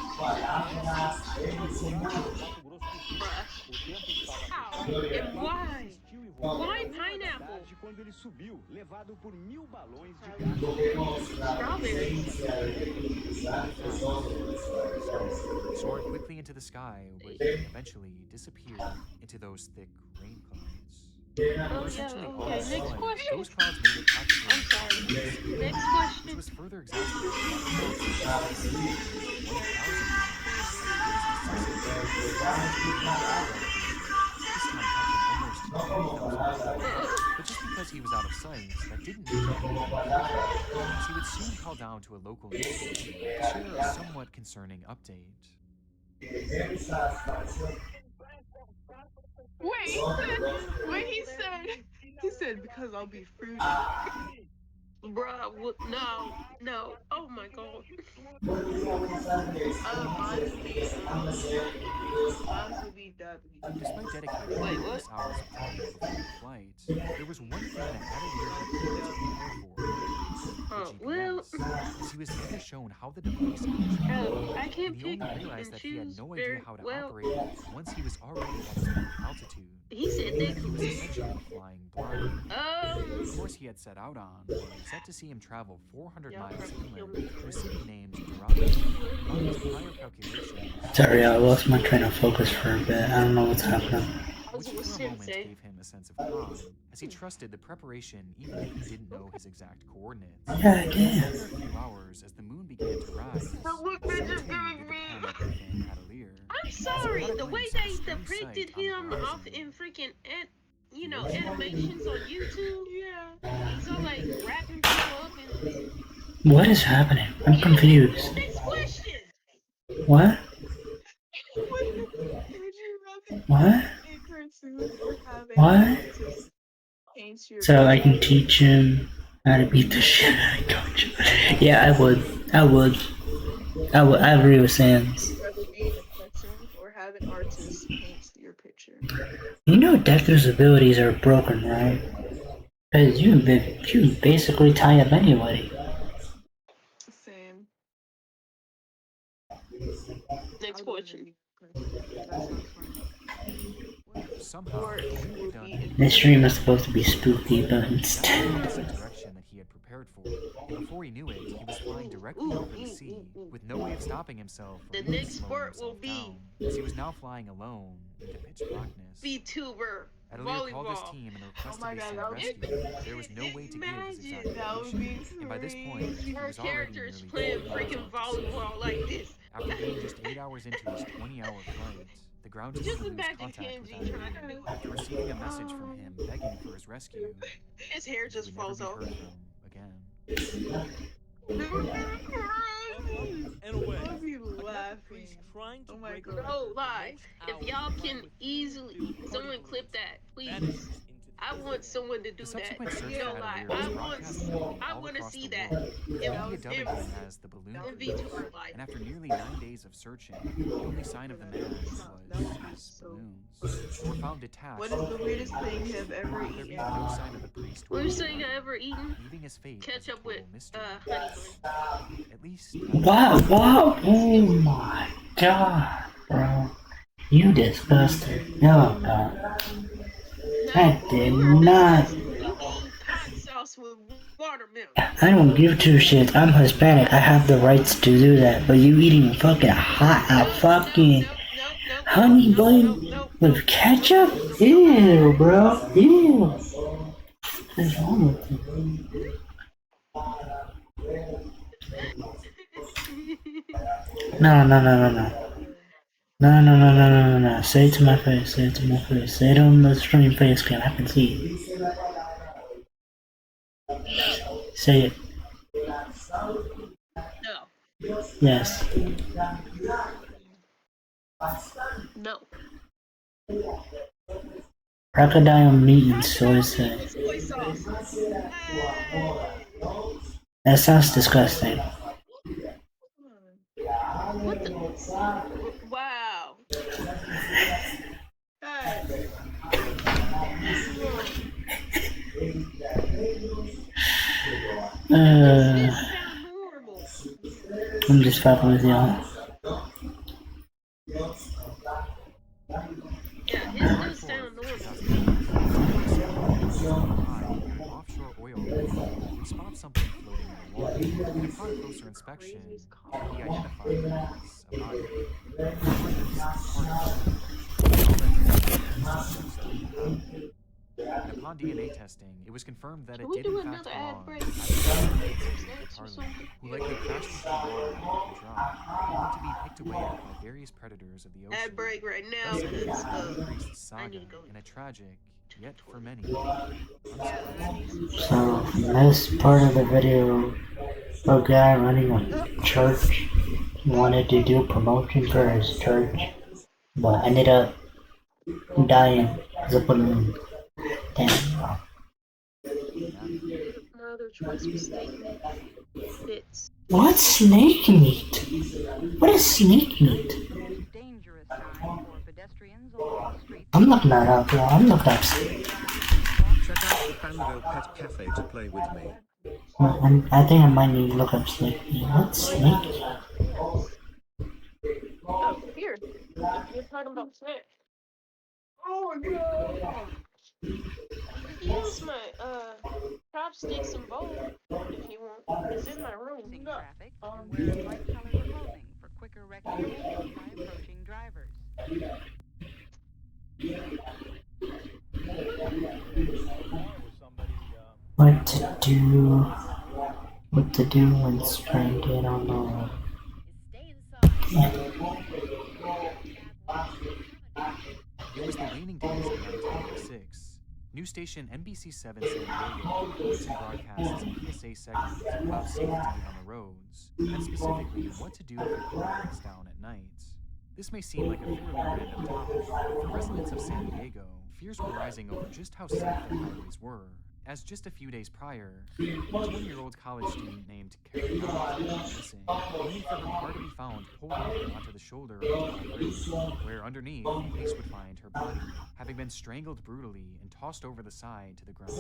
How and why? Why pineapple? Quando ele subiu, levado por 1000 balões de gás. Strawberries. Soared quickly into the sky, where he eventually disappeared into those thick rain clouds. Oh yeah, okay, next question. Those clouds made it practically I'm sorry. Next question. Which was further exasperated by but just because he was out of sight, that didn't mean that he would soon call down to a local newspaper to share a somewhat concerning update. Wait, he said because I'll be fruity. Bruh, no. Oh my god. Mine would be W. Despite dedicating countless hours of time before the flight, there was one thing that Atelier had failed to prepare for. Well, as he was never shown how the device actually I can't he pick only realized and that he had choose no idea how to well. operate it once he was already at his peak altitude. He said that He was essentially flying blind. The course he had set out on was set to see him travel 400 miles inland to a city named Dorado. On his prior calculations, Sorry, I lost my train of focus for a bit. I don't know what's happening. which for a moment gave him a sense of calm, as he trusted the preparation even if he didn't know his exact coordinates. Yeah, I did. After a few hours, as the moon began to rise, so too did the panic within Atelier. I'm sorry, the way they depicted him off in freaking animations on YouTube. Yeah. He's all like wrapping people up and What is happening? I'm confused. next question. What? What? What? So I can teach him how to beat the shit out of Coach. Yeah, I would. I agree with Sans. Or have an artist paint your picture. You know Dexter's abilities are broken, right? Because you can basically tie up anybody. Same. Next question. Somehow, This stream is supposed to be spooky, but instead... the direction that he had prepared for. And before he knew it, he was flying directly over the sea, with no way of stopping himself from The really next slowing sport will himself be down, as he was now flying alone into pitch blackness. VTuber. Atelier called his Volleyball. team and requested my they God, send that would rescue, be but there was no way to give his exact That would location. be And by this point, he Her was already character is nearly playing 3 hours freaking out to sea. volleyball like this. After being just 8 hours into his 20-hour flight, the ground team Just would lose imagine contact with Kenji trying to Atelier do after receiving a message from him begging for his rescue. His hair just He would never falls be off. heard from again. And away. I'll be Another laughing. priest trying to Oh my break God. away No from lie. the If most y'all can hours easily, someone clip that, please. I want someone to do The that. subsequent search No for lie. Atelier was I broadcast want to across see the that. world. In Media dubbing him as the Balloon King. VTuber life. And after nearly 9 days of searching, the only sign of the man was his balloons. They were found detached. What is the weirdest thing you have ever There being eaten? no sign of the priest. Weirdest thing I ever eaten? Leaving his fate as a Ketchup with total mystery. honey bun. At least. Wow, oh my god, bro. You disgusting. No, no. I did not. You eat hot sauce with watermelon. I don't give two shits. I'm Hispanic. I have the rights to do that. But you eating fucking fucking honey bun with ketchup? Ew, bro. Ew. What's wrong with you? No, no, no, no, no. No, no, no, no, no, no, no. Say it to my face. Say it to my face. Say it on the stream face cam. I can see it. No. Say it. No. Yes. No. Crocodile meat and soy sauce. Soy sauce. Hey. That sounds disgusting. What the? Wow. Hey. I'm just fucking with y'all. Yeah, his does sound normal. Offshore oil we spot something floating in the water. And upon closer inspection, it can be identified as a body. And upon DNA testing, it was confirmed that it did in fact belong to who likely crashed into the water and drowned, only to be picked away at by various predators of the ocean. Ad break right now. Thus, increased the saga in a tragic, yet for many, So, in this part of the video, a guy running a church wanted to do promotion for his church, but ended up dying as a balloon. Damn. Another choice was steak meat. Bits. What's snake meat? What is snake meat? I'm looking that up, bro. I'm looking up snake. Check out the Fango Pet Cafe to play with me. I think I might need to look up snake meat. What's snake meat? Oh, here. You're talking about snacks. Oh my god. Use my chopsticks and bowl if you want. It's in my room. Traffic and wear light colored clothing for quicker recognition by approaching drivers. What to do when stranded on the road. It was the waning days of 1986. News station NBC7 San Diego reports and broadcasts a PSA segment about safety on the roads, and specifically what to do if your car breaks down at night. This may seem like a fairly random topic, but for residents of San Diego, fears were rising over just how safe their highways were. As just a few days prior, a 20-year-old college student named Carrie was missing, only for her car to be found pulled over onto the shoulder of the bridge, where underneath, police would find her body, having been strangled brutally and tossed over the side to the ground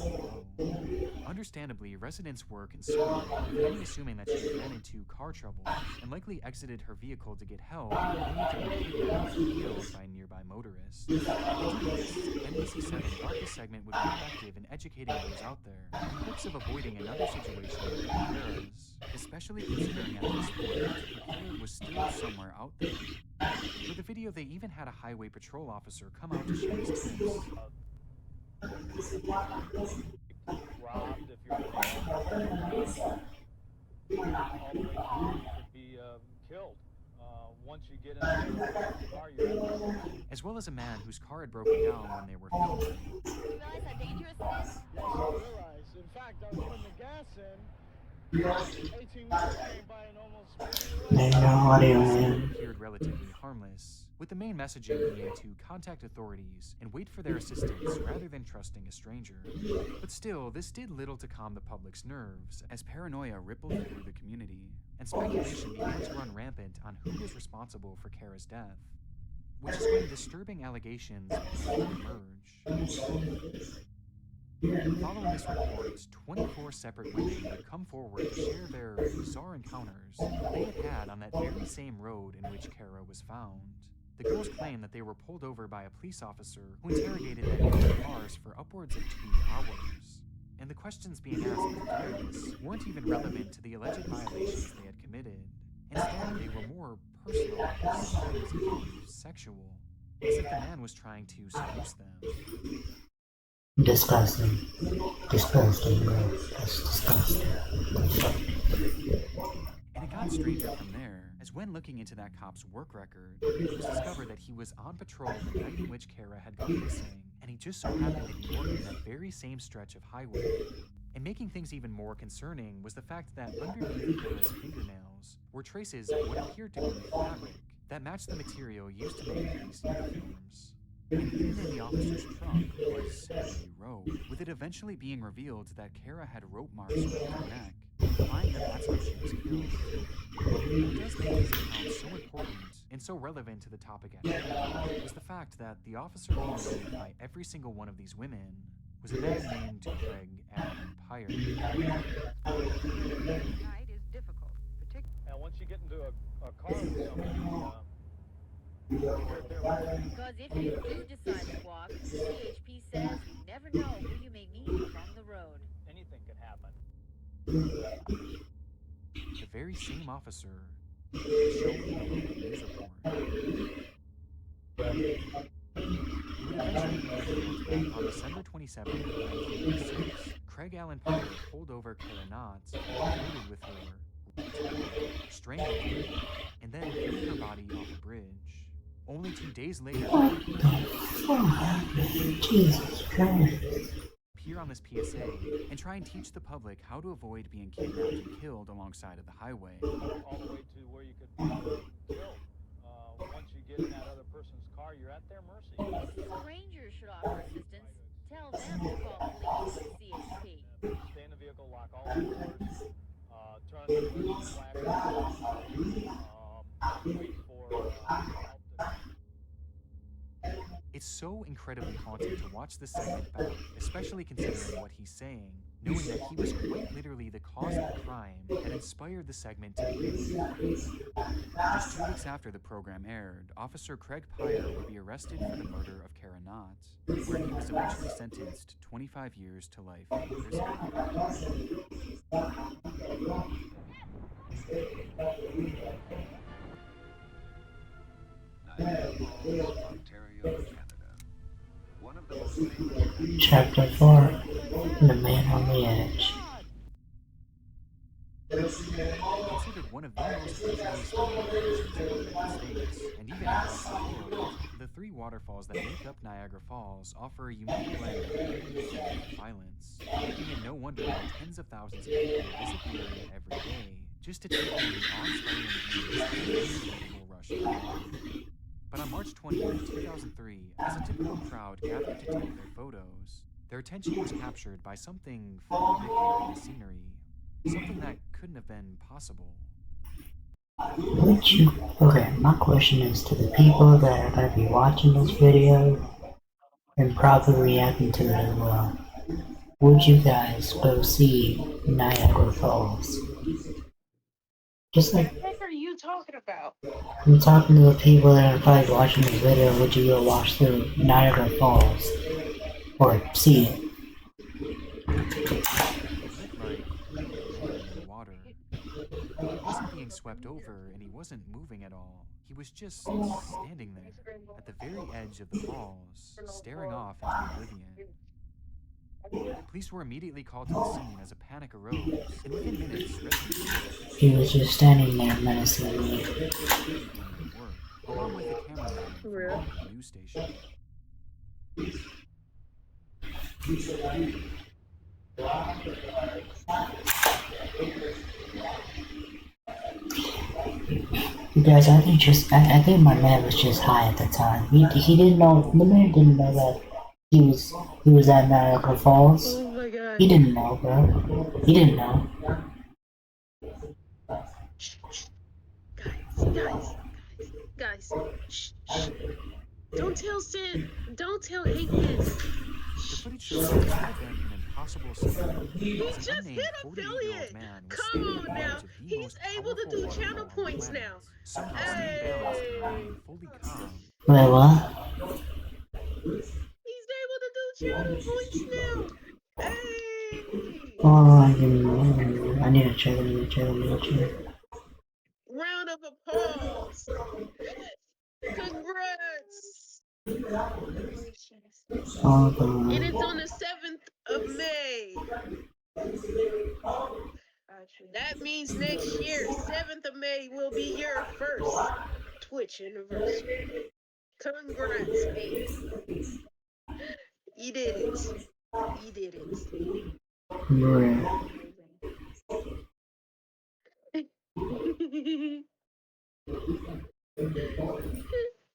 below. Understandably, residents were concerned, with many assuming that she had ran into car trouble and likely exited her vehicle to get help, only to be kidnapped and killed by nearby motorists. To do this, NBC7 thought this segment would be effective in educating those out there in hopes of avoiding another situation like Kara's, especially considering at this point Kara was still somewhere out there. For the video, they even had a highway patrol officer come out to share his tips. Robbed if you're all the way you could be killed. Once you get in the car, you're as well as a man whose car had broken down when they were filming. Do you realize how dangerous it is? Yes, I realize. In fact, I was putting the gas in. 18 minutes came by and almost appeared relatively harmless, with the main messaging being to contact authorities and wait for their assistance rather than trusting a stranger. But still, this did little to calm the public's nerves, as paranoia rippled through the community, and speculation began to run rampant on who was responsible for Kara's death, which is when disturbing allegations began to emerge. Following this report, 24 separate women would come forward to share their bizarre encounters they had had on that very same road in which Kara was found. The girls claim that they were pulled over by a police officer who interrogated them in their cars for upwards of 2 hours. And the questions being asked prior to this weren't even relevant to the alleged violations they had committed. Instead, they were more personal, and sexual, as if the man was trying to seduce them. Disgusting. Disgusting, bro. That's disgusting. And it got stranger from there, as when looking into that cop's work record, it was discovered that he was on patrol the night in which Kara had gone missing, and he just so happened to be working that very same stretch of highway. And making things even more concerning was the fact that underneath Kara's fingernails were traces of what appeared to be fabric that matched the material used to make police uniforms. And even in the officer's trunk was heavy rope, with it eventually being revealed that Kara had rope marks around her neck, implying that that's how she was killed. What does make these accounts so important and so relevant to the topic at hand was the fact that the officer being believed by every single one of these women was a man named Craig Allen Pyre. Night is difficult, And once you get into a car with somebody, Because if you do decide to walk, CHP says you never know who you may meet along the road. anything can happen. The very same officer shown in the news report. It would eventually be revealed that on December 27, 1986, Craig Allen Pyre pulled over Kara Knotts, flirted with her, strangled her, and then threw her body off a bridge. Only 2 days later, Jesus Christ. appear on this PSA and try and teach the public how to avoid being kidnapped and killed alongside of the highway. All the way to where you could be killed. Once you get in that other person's car, you're at their mercy. Strangers should offer assistance. Tell them to call police or CHP. Stay in the vehicle, lock all the doors, turn on the emergency flash, wait for help. It's so incredibly haunting to watch this segment back, especially considering what he's saying, knowing that he was quite literally the cause of the crime that inspired the segment to begin with. Just 2 weeks after the program aired, Officer Craig Pyre would be arrested for the murder of Kara Knotts, where he was eventually sentenced to 25 years to life in prison. Ontario, Canada. One of the most famous Chapter 4, The Man on the Edge. Considered one of the most visually stunning locations in the United States, and even across the world, the 3 waterfalls that make up Niagara Falls offer a unique blend of beauty and violence, making it no wonder that tens of thousands of people visit the area every day just to take in the awe-inspiring views of the unbelievable rush of water. But on March 20th, 2003, as a typical crowd gathered to take their photos, their attention was captured by something far in the scenery, something that couldn't have been possible. Would you... Okay, my question is to the people that are going to be watching this video and probably reacting to it as well. Would you guys go see Niagara Falls? Just like... What the heck are you talking about? I'm talking to the people that are probably watching this video. Would you go watch the Niagara Falls? Or see it? Water. He wasn't being swept over, and he wasn't moving at all. He was just standing there, at the very edge of the falls, staring off into oblivion. Police were immediately called to the scene as a panic arose, and within minutes, residents... He was just standing there menacingly. Along with a cameraman from the news station. You guys, I think my man was just high at the time. He didn't know, the man didn't know that he was at Niagara Falls. Oh my god. He didn't know, bro. He didn't know. Guys, shh. Don't tell Sid, don't tell Hank this. The footage shows that this had been an impossible scenario. He just hit affiliate. Come on now. He's able to do channel points now. Hey. Wait, what? He's able to do channel points now. Hey. Oh, I need a chair, I need a chair. Round of applause. Congrats. And it's on the 7th of May. That means next year, 7th of May, will be your first Twitch anniversary. Congrats, babe. You did it. You did it. Right.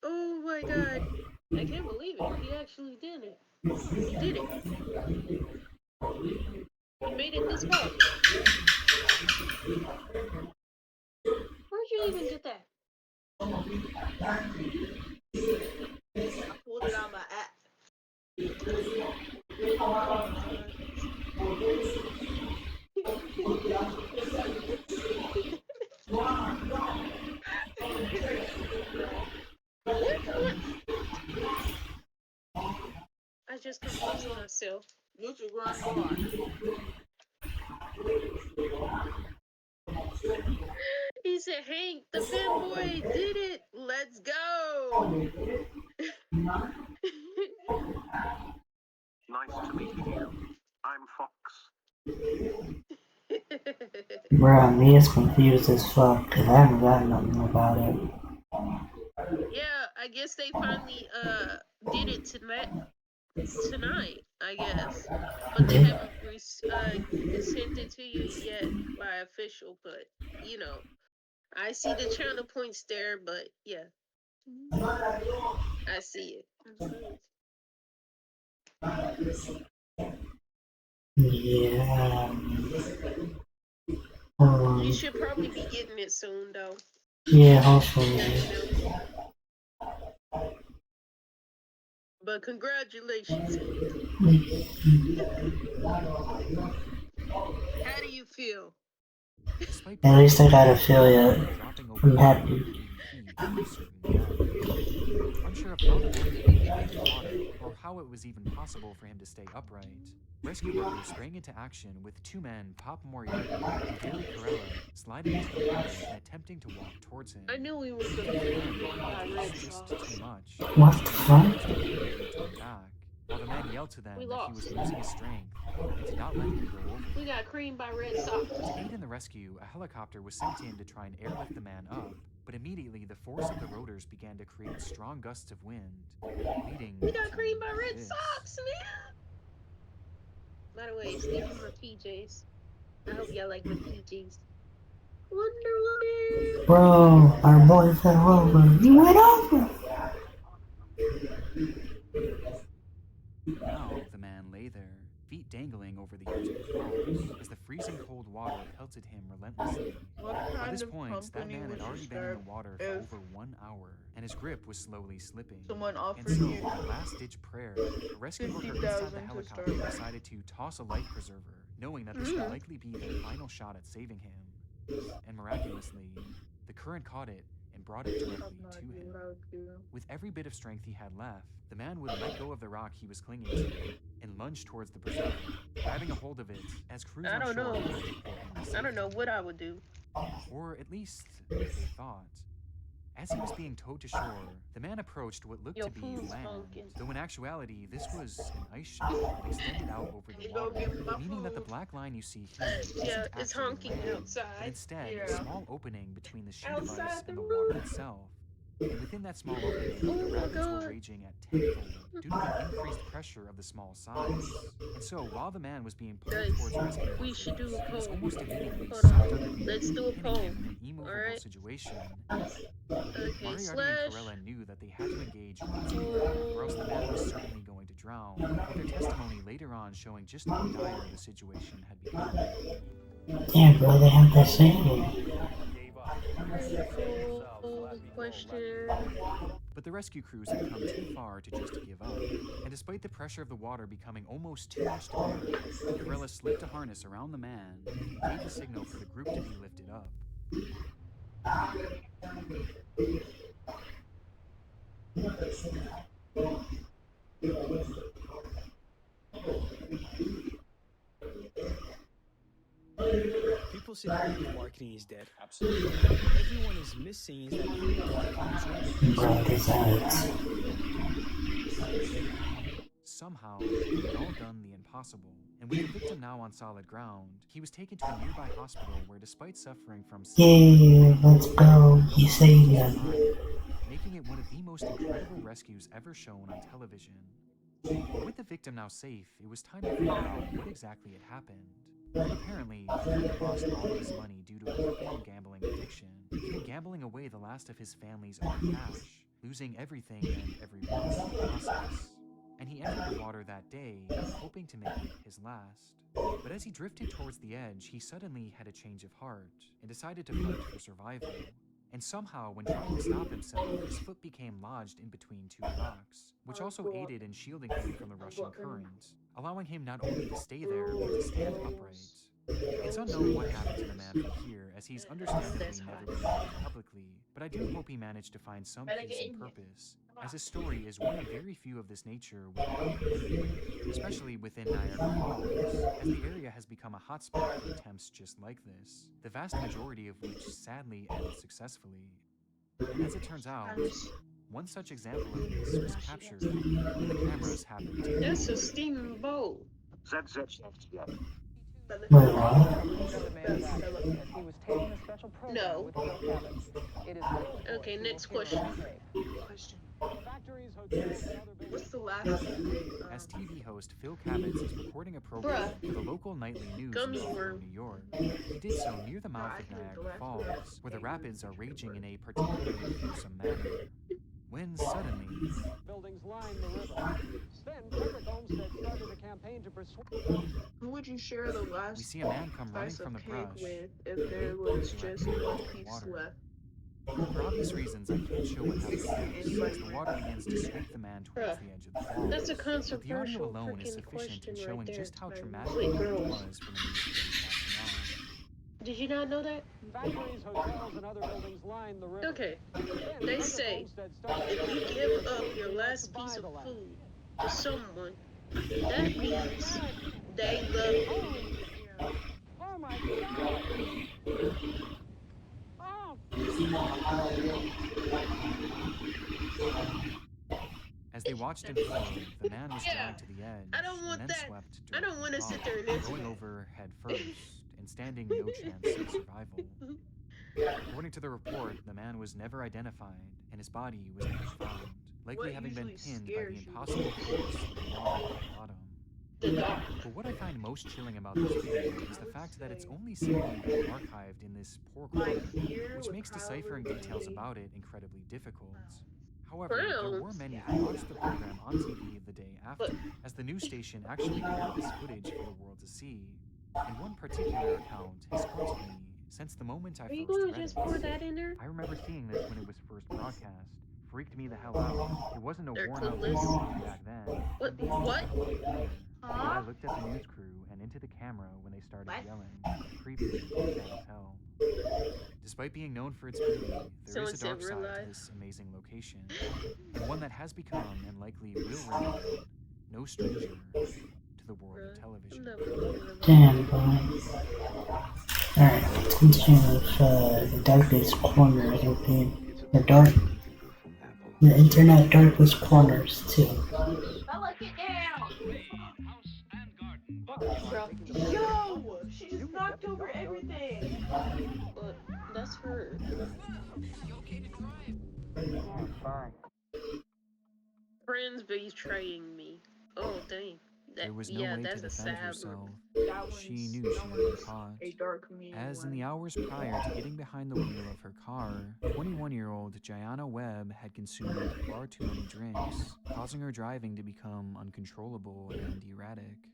Oh my god. I can't believe it. He actually did it. He did it. He made it this far. Where'd you even get that? I pulled it on my app. I just confused myself. Use your grand bar. He said, Hank, the fanboy did it. Let's go. Nice to meet you. I'm Fox. Bruh, me is confused as fuck, cause I haven't got nothing about it. Yeah, I guess they finally did it tonight, I guess. But they haven't sent it to you yet by official, but you know. I see the channel points there, but yeah. I see it. Yeah. You should probably be getting it soon, though. Yeah, hopefully. But congratulations, Hank. How do you feel? At least I got affiliate. I'm happy. Unsure of how the man could make it in water, or how it was even possible for him to stay upright, rescue workers sprang into action with two men, Pop Moriarty and Gary Corella, sliding into the water and attempting to walk towards him. I knew we were going to get hit by red Just socks. too much. What the fuck? Back, while the man yelled to them We that he lost. was losing his strength and did not let him go over. We got creamed by red socks. To aid in the rescue, a helicopter was sent in to try and airlift the man up, but immediately the force of the rotors began to create strong gusts of wind, leading We got creamed by red this. socks, man. By the way, these are my PJs. I hope y'all like my PJs. Wonder Woman. Bro, our boy fell over. He went over! Now the man lay there, feet dangling over the edge of the falls, as the freezing cold water pelted him relentlessly. By this point, that man had already been in the water for over 1 hour, and his grip was slowly slipping. And so, in a last-ditch prayer, a rescue worker inside the helicopter decided to toss a life preserver, knowing that this would likely be their final shot at saving him. And miraculously, the current caught it and brought it directly to him. With every bit of strength he had left, the man would let go of the rock he was clinging to and lunge towards the preserver, grabbing a hold of it as crews on shore began to pull him to safety. I don't know what I would do. Or at least, they thought. As he was being towed to shore, the man approached what looked to be land, though in actuality, this was an ice shelf that extended out over the water, meaning that the black line you see here isn't it's actually honking land, outside. but instead a small opening between the sheet of ice and the water itself. And within that small opening, the rapids were raging at tenfold due to the increased pressure of the small size. And so, while the man was being pulled towards rescue, we should do a he was poll. almost immediately Hold sucked on. underneath, Let's do a pinning poll. him in an immovable Alright. situation. Okay, Moriarty and Corella knew that they had to engage once more, or else the man was certainly going to drown, with their testimony later on showing just how dire the situation had become. Damn, bro, they have that same. Question. But the rescue crews had come too far to just give up, and despite the pressure of the water becoming almost too much to bear, Corella slipped a harness around the man and gave the signal for the group to be lifted up. People say that marketing is dead. Absolutely. Everyone is missing is that Bro, these ads. Somehow, they had all done the impossible. And with the victim now on solid ground, he was taken to a nearby hospital where, despite suffering from Yeah, let's go. You saved them. making it one of the most incredible rescues ever shown on television. But with the victim now safe, it was time to figure out what exactly had happened. Well, apparently, he had lost all of his money due to a crippling gambling addiction, even gambling away the last of his family's own cash, losing everything and everyone in the process. And he entered the water that day, hoping to make it his last. But as he drifted towards the edge, he suddenly had a change of heart and decided to fight for survival. And somehow, when trying to stop himself, his foot became lodged in between two rocks, which also aided in shielding him from the rushing current, allowing him not only to stay there, but to stand upright. It's unknown what happened to the man from here, as he's understandably never been named publicly, but I do hope he managed to find some peace and purpose, as his story is one of very few of this nature we have in especially within Niagara Falls, as the area has become a hotspot for attempts just like this, the vast majority of which sadly end successfully. And as it turns out, one such example of this was captured when the cameras happened to... That's a steaming boat. Wait, what? No. Okay, next question. What's the last one? As TV host Phil Kavitz is recording a program for the local nightly news in Buffalo, New York. He did so near the mouth of Niagara Falls, where the rapids are raging in a particularly fearsome manner. When suddenly... Buildings line the river. Then Frederick Olmsted started a campaign to persuade... Who would you share the last we see a man come running from the brush with if there was just one piece left? For obvious reasons, I can't show what happens next, as the water begins to sweep the man towards the edge of the falls. That's a But the audio controversial alone is freaking sufficient question in showing right there. just how traumatic Wait, it was girls. for the news to be passing on. Did you not know that? Factories, hotels, and other buildings line the river. Okay. They say if you give up your last piece of food to someone, that means they love you. Oh my God! As they watched him flow, the man was dragged to the edge I don't want and then that. swept I don't want to sit there and answer going that. over head first and standing no chance of survival. According to the report, the man was never identified and his body was never found, likely having been pinned by the impossible force of the wall at the bottom. But what I find most chilling about this video is the fact that it's only simply been archived in this poor quality, which makes deciphering details about it incredibly difficult. However, there were many who watched the program on TV the day after, as the news station actually aired this footage for the world to see. And one particular account has come to me since the moment I first read it. I remember seeing this when it was first broadcast. Freaked me the hell out. It wasn't a worn-out video back then. What? But I looked at the news crew and into the camera when they started yelling. Creepy as hell. Despite being known for its beauty, there is a dark side to this amazing location, and one that has become, and likely will remain, no stranger to the world of television. Damn, bro. Alright, let's continue with the darkest corners of the internet darkest corners too. Yo! She just knocked over everything! But that's her. Friends betraying me. Oh, dang. There was no way to defend herself. She knew she would be caught. As in the hours prior to getting behind the wheel of her car, 21-year-old Gianna Webb had consumed far too many drinks, causing her driving to become uncontrollable and erratic.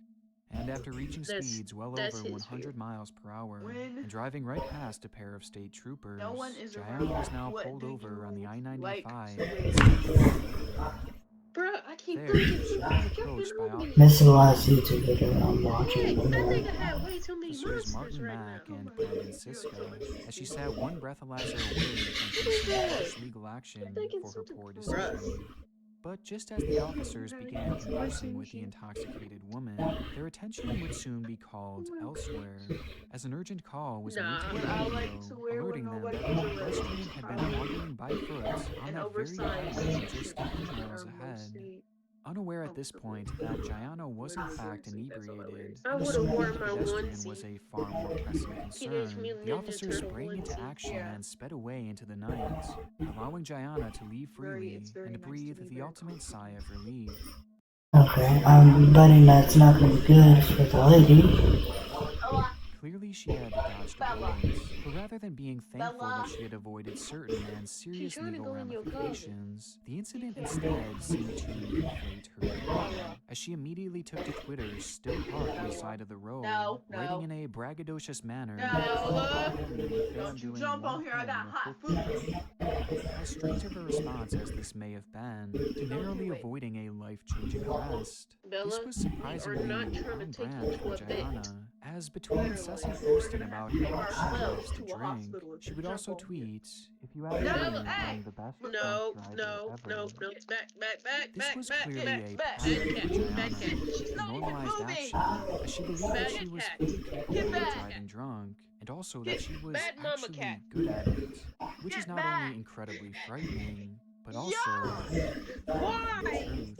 And after reaching speeds well over 100 miles per hour and driving right past a pair of state troopers, Gianna was now pulled over on the I-95. Bro, I keep This is the last YouTube video I'm watching. Officers Martin Mack and Brandon Sisko, as she sat one breathalyzer away from facing legal action for her poor decision. But just as the officers began conversing with the intoxicated woman, their attention would soon be called elsewhere, as an urgent call was made to the radio, alerting them that a pedestrian had been wandering by foot on that very highway just 2 miles ahead. Unaware at this point that Gianna was in fact inebriated, I and would have assuming worn the my pedestrian onesie. was a far more pressing Teenage concern, Mutant the Ninja officers Turtle sprang into onesie. action and sped away into the night, allowing Gianna to leave freely and breathe the ultimate sigh of relief. Okay, I'm betting that's not gonna be good for the lady. Clearly she had dodged a bullet, but rather than being thankful that she had avoided certain and serious trying to legal go in your ramifications, the incident instead seemed to inflate her ego, as she immediately took to Twitter, still parked on the side of the road, writing in a braggadocious manner, Don't you jump on here, I got hot food. As strange of a response as this may have been, to narrowly avoiding a life-changing arrest, Bella, this was we are surprisingly not trying to on take brand you for to a vet. Gianna, as between incessant posting about how much she loves to drink, she would also tweet, "If you ask me, I'm the best drunk driver ever." This was clearly a pattern for Gianna, a normalized action, as she believed that she was fully capable of driving drunk, and also that she was actually good at it, which is not only incredibly frightening, but also the truth.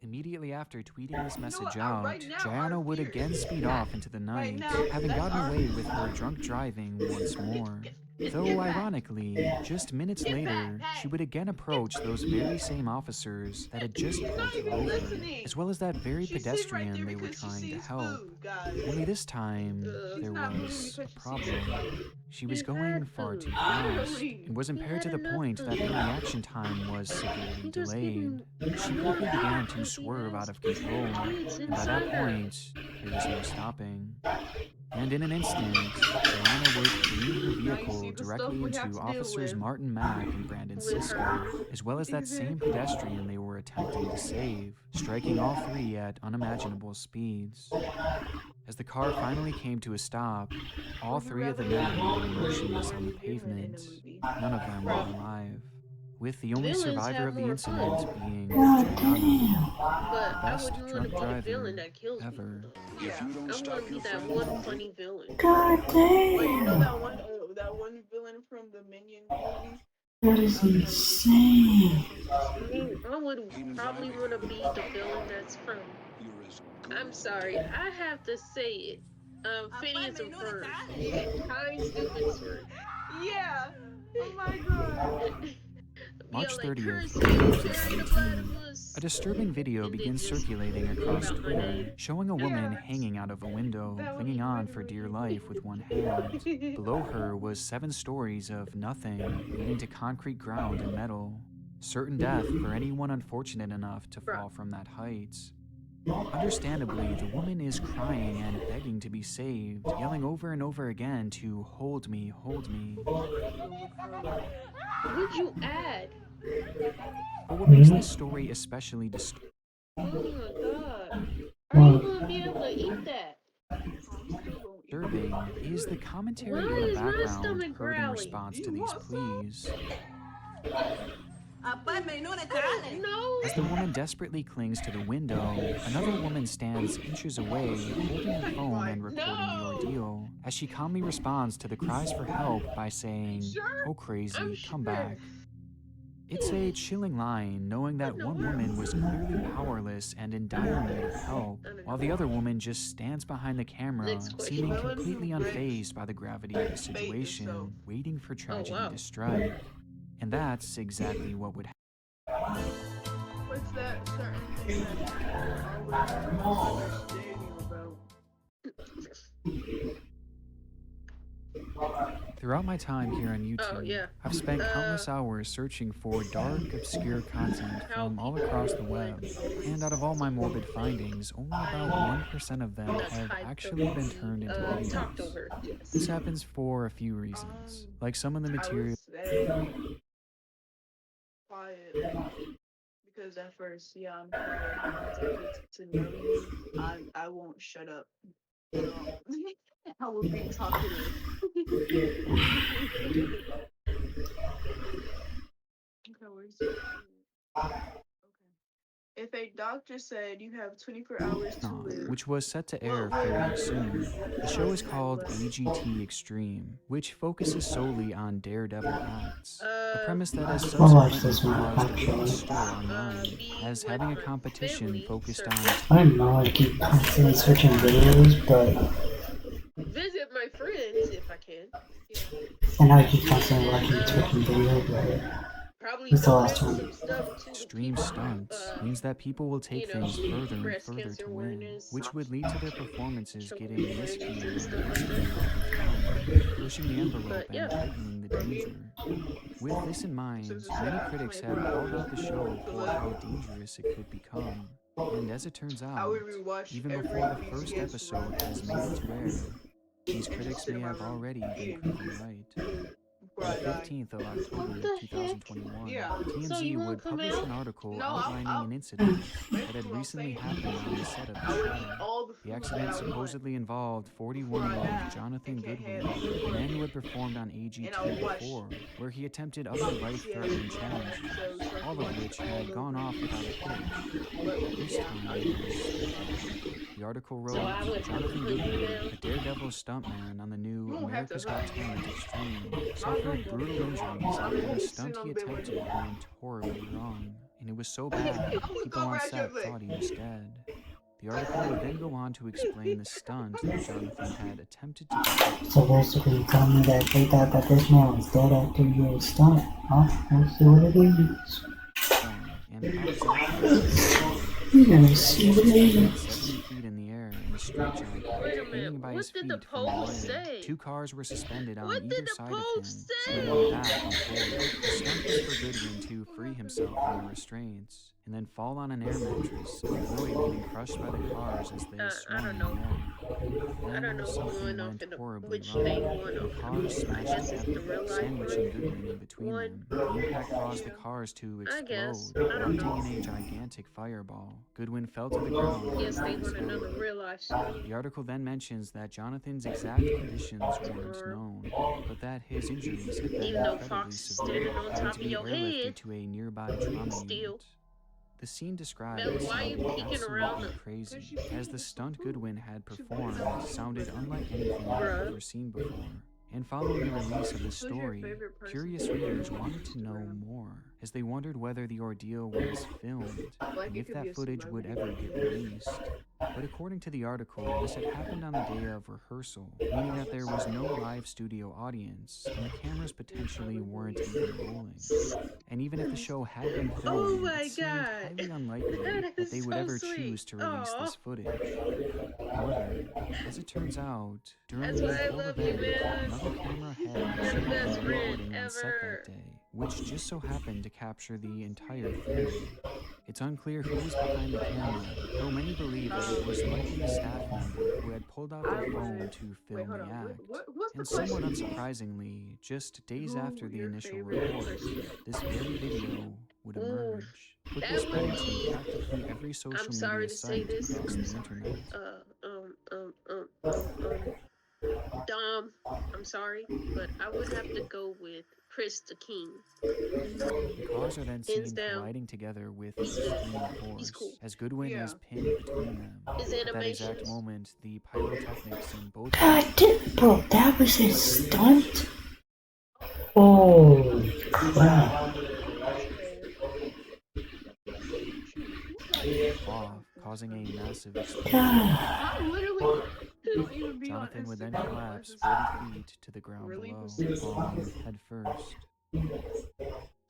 Immediately after tweeting this message out, Gianna would again speed off into the night, having gotten away with her drunk driving once more. Though, ironically, just minutes later, she would again approach those very same officers that had just pulled her over, as well as that very pedestrian they were trying to help. Only this time, there was a problem. She was going far too fast, and was impaired to the point that her reaction time was severely delayed. She quickly began to swerve out of control, and by that point, there was no stopping. And in an instant, Gianna would careen her vehicle directly into Officers Martin Mack and Brandon Sisko, as well as that same pedestrian they were attempting to save, striking all three at unimaginable speeds. As the car finally came to a stop, all three of the men lay motionless on the pavement. None of them were alive, with the only survivor of the incident being Gianna, the best drunk driver ever. Yeah. I want to be that one funny villain. God damn! Wait, you know that one villain from the Minion movie? That is insane. I would probably want to be the villain that's from. I'm sorry, I have to say it. Phineas and Ferb. Kind, stupid Ferb. Yeah. Oh my god. March 30th, 2017, a disturbing video begins circulating across Twitter, showing a woman hanging out of a window, clinging on for dear life with one hand. Below her was 7 stories of nothing, leading to concrete ground and metal. Certain death for anyone unfortunate enough to fall from that height. Understandably, the woman is crying and begging to be saved, yelling over and over again to "hold me, hold me." What'd you add? But what makes this story especially disturbing Oh my god. Are you gonna be able to eat that? is the commentary in the background heard in response to these pleas. No. As the woman desperately clings to the window, another woman stands inches away, holding her phone and recording the ordeal, as she calmly responds to the cries for help by saying, "Oh crazy, come back." It's a chilling line, knowing that one woman was clearly powerless and in dire need of help, while the other woman just stands behind the camera, seeming completely unfazed by the gravity of the situation, waiting for tragedy to strike. And that's exactly what would happen. What's that certain thing that I always understanding about? Throughout my time here on YouTube, I've spent countless hours searching for dark, obscure content from all across the web, and out of all my morbid findings, only about 1% of them have actually been turned into videos. This happens for a few reasons, like some of the material. Quiet. Because at first, yeah, I'm quiet. Once I get to know you, I won't shut up. I will be talkative. Okay, where's okay. If a doctor said you have 24 hours to live. Which was set to air fairly soon. The show is called AGT Extreme, which focuses solely on daredevil acts. A premise that has I'll watch subsequently this one, caused a actually. big stir online, as having a competition focused on... I don't know, I keep constantly switching videos, but Visit my friends if I can. I know I keep constantly switching videos, but Probably what's the donate last one? some stuff to the Extreme people, stunts means that people will take things further and breast further cancer to win, awareness, which would lead to their performances choke getting awareness, riskier and and stuff like riskier that. every time, pushing the envelope But yeah. and heightening the danger. With this in mind, many critics have called out the show for how dangerous it could become. And as it turns out, even before the first episode has made it to air, these critics may have already been proven right. On the 15th of October 2021, TMZ would publish an article outlining an incident that had recently happened on the set of the show. The accident supposedly involved 41-year-old Jonathan Goodwin, a man who had performed on AGT before, where he attempted other life-threatening challenges, all of which had gone off without a hitch. This time it was different. The article wrote, Jonathan Goodwin, a daredevil stuntman on the new America's Got Talent Extreme, suffered brutal injuries after a stunt he attempted went horribly wrong, and it was so bad, people on set thought he was dead. The article would then go on to explain the stunt that Jonathan had attempted to perform. So basically you tell me that they thought that this man was dead after he did a stunt, huh? Let's see what it is. And how exactly We're gonna see what it is. 70 feet in the air in a straitjacket, hanging by his feet from a wire. Two cars were suspended on either side of him, spinning back and forth. The stunt was for Goodwin to free himself from the restraints, and then fall on an air mattress and avoid getting crushed by the cars as they swung in the air. Then something went horribly wrong. The cars smashed together, sandwiching Goodwin in between them. The impact caused the cars to explode, erupting in a gigantic fireball. Goodwin fell to the ground and Yes, they his want head. another real life. The article then mentions that Jonathan's exact conditions weren't known, but that his injuries had been Even though incredibly Fox is severe standing on and top to of be your airlifted head, to a nearby trauma unit. The scene described Mel, why sounded you peeking around absolutely crazy, as the stunt Goodwin had performed sounded unlike anything I've ever seen before. And following the release of the story, curious readers wanted to know more, as they wondered whether the ordeal was filmed, and if that footage would ever get released. But according to the article, this had happened on the day of rehearsal, meaning that there was no live studio audience, and the cameras potentially weren't even rolling. And even if the show had been filmed, it seemed highly unlikely that they would ever choose to release this footage. However, as it turns out, during the whole event, another camera had actually been recording on set that day, which just so happened to capture the entire thing. It's unclear who was behind the camera, though many believe that it was likely a staff member who had pulled out their phone to film the act. And somewhat unsurprisingly, just days after the initial report, this very video would emerge, quickly spreading to practically every social media site across the internet. Dom, I'm sorry, but I would have to go with Chris the King. The cars are then seen colliding together with extreme force, as Goodwin is pinned between them. At that exact moment, the pyrotechnics in both... God damn, bro, that was his stunt? Oh, crap. Off, causing a massive explosion. Jonathan would then collapse 40 feet to the ground below, falling head first. The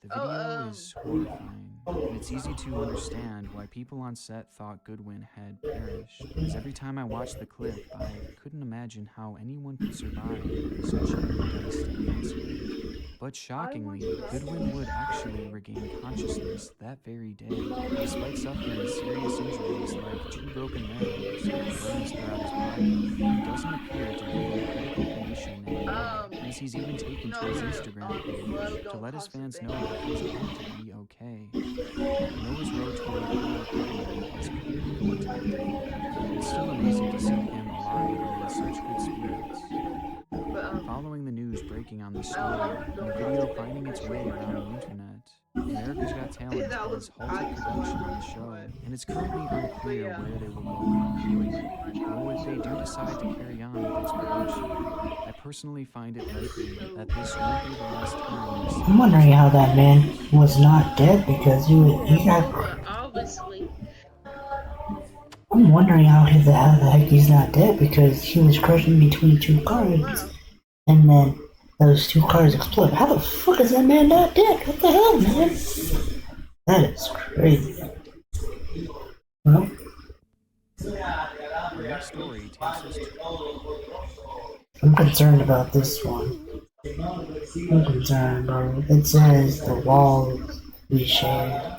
video is horrifying, and it's easy to understand why people on set thought Goodwin had perished, as every time I watched the clip, I couldn't imagine how anyone could survive such a devastating incident. But shockingly, Goodwin would actually regain consciousness that very day, despite suffering serious injuries like 2 broken legs and burns throughout his body. He doesn't appear to be in critical condition anymore, as he's even taken to his Instagram page to let his fans know that he's going to be okay. And though his road to a full recovery is clearly going to be difficult, it's still amazing to see him alive and in such good spirits. Following the news breaking on this story, and the video finding its way around the internet, America's Got Talent has halted production on the show, and it's currently unclear where they will go from here, or if they do decide to carry on with its production. I personally find it likely that this won't be the last time we see. I'm wondering how that man was not dead because he got. Well, obviously. I'm wondering how the heck he's not dead because he was crushed in between two cars, and then those two cars exploded. How the fuck is that man not dead? What the hell, man? That is crazy. Well, our next story takes us to... I'm concerned about this one. I'm concerned, bro. It says the walls we share.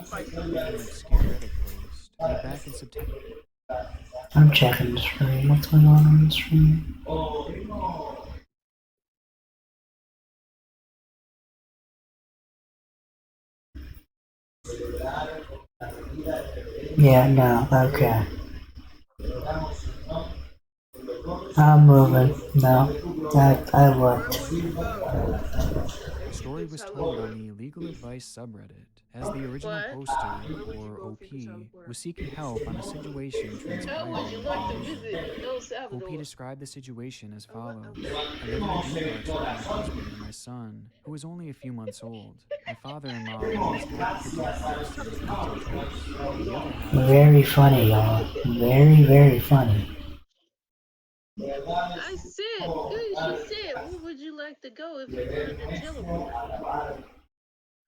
Back in September. I'm checking the screen. What's going on the screen? Yeah, no, okay. I'm moving. No, I looked. The story was told on the Legal Advice subreddit, as the original poster, or OP, was seeking help on a situation transpiring. OP described the situation as follows. I live in a duplex with my husband and my son, who is only a few months old. My father-in-law always had the duplex in his rental choice. Very funny, y'all. Very, very funny. I said, she said, where would you like to go if you wanted to teleport?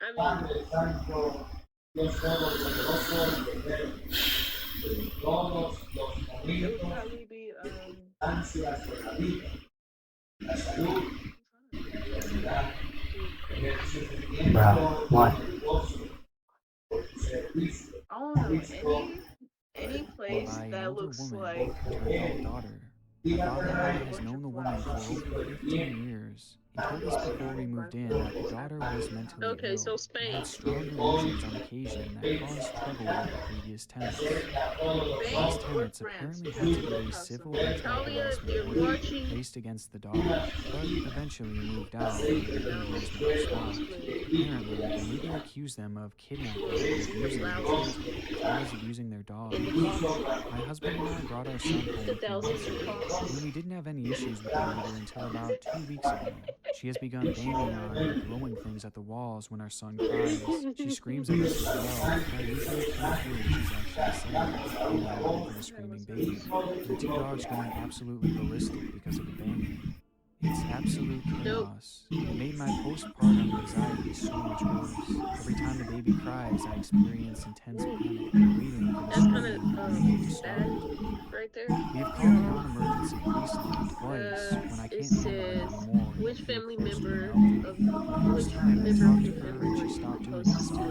I mean, it would probably be Bro, what? I don't know, any place that looks like My father has known the woman for over 15 years. He told us before we moved in that the daughter was mentally ill so Spain. and had strong delusions on occasion that caused trouble with the previous tenants. These tenants apparently had to get a civil anti-harassment order placed against the daughter, but eventually moved out when the behaviors stopped. Apparently, the neighbor accused them of kidnapping and abusing their children, as well as abusing their dogs. My husband and I brought our son home a few months ago, and we didn't have any issues with the neighbor until about 2 weeks ago. She has begun banging on and throwing things at the walls when our son cries. She screams at us as well, and I usually can't hear what she's actually saying, over the screaming baby, and the two dogs going absolutely ballistic because of the banging. It's absolute chaos. It made my postpartum anxiety so much worse. Every time the baby cries, I experience intense panic, waiting for the screaming to start. Right there. We have called the non-emergency police line twice when I can't handle it anymore. Which family member of First time I talked to her and she stopped doing this. Maybe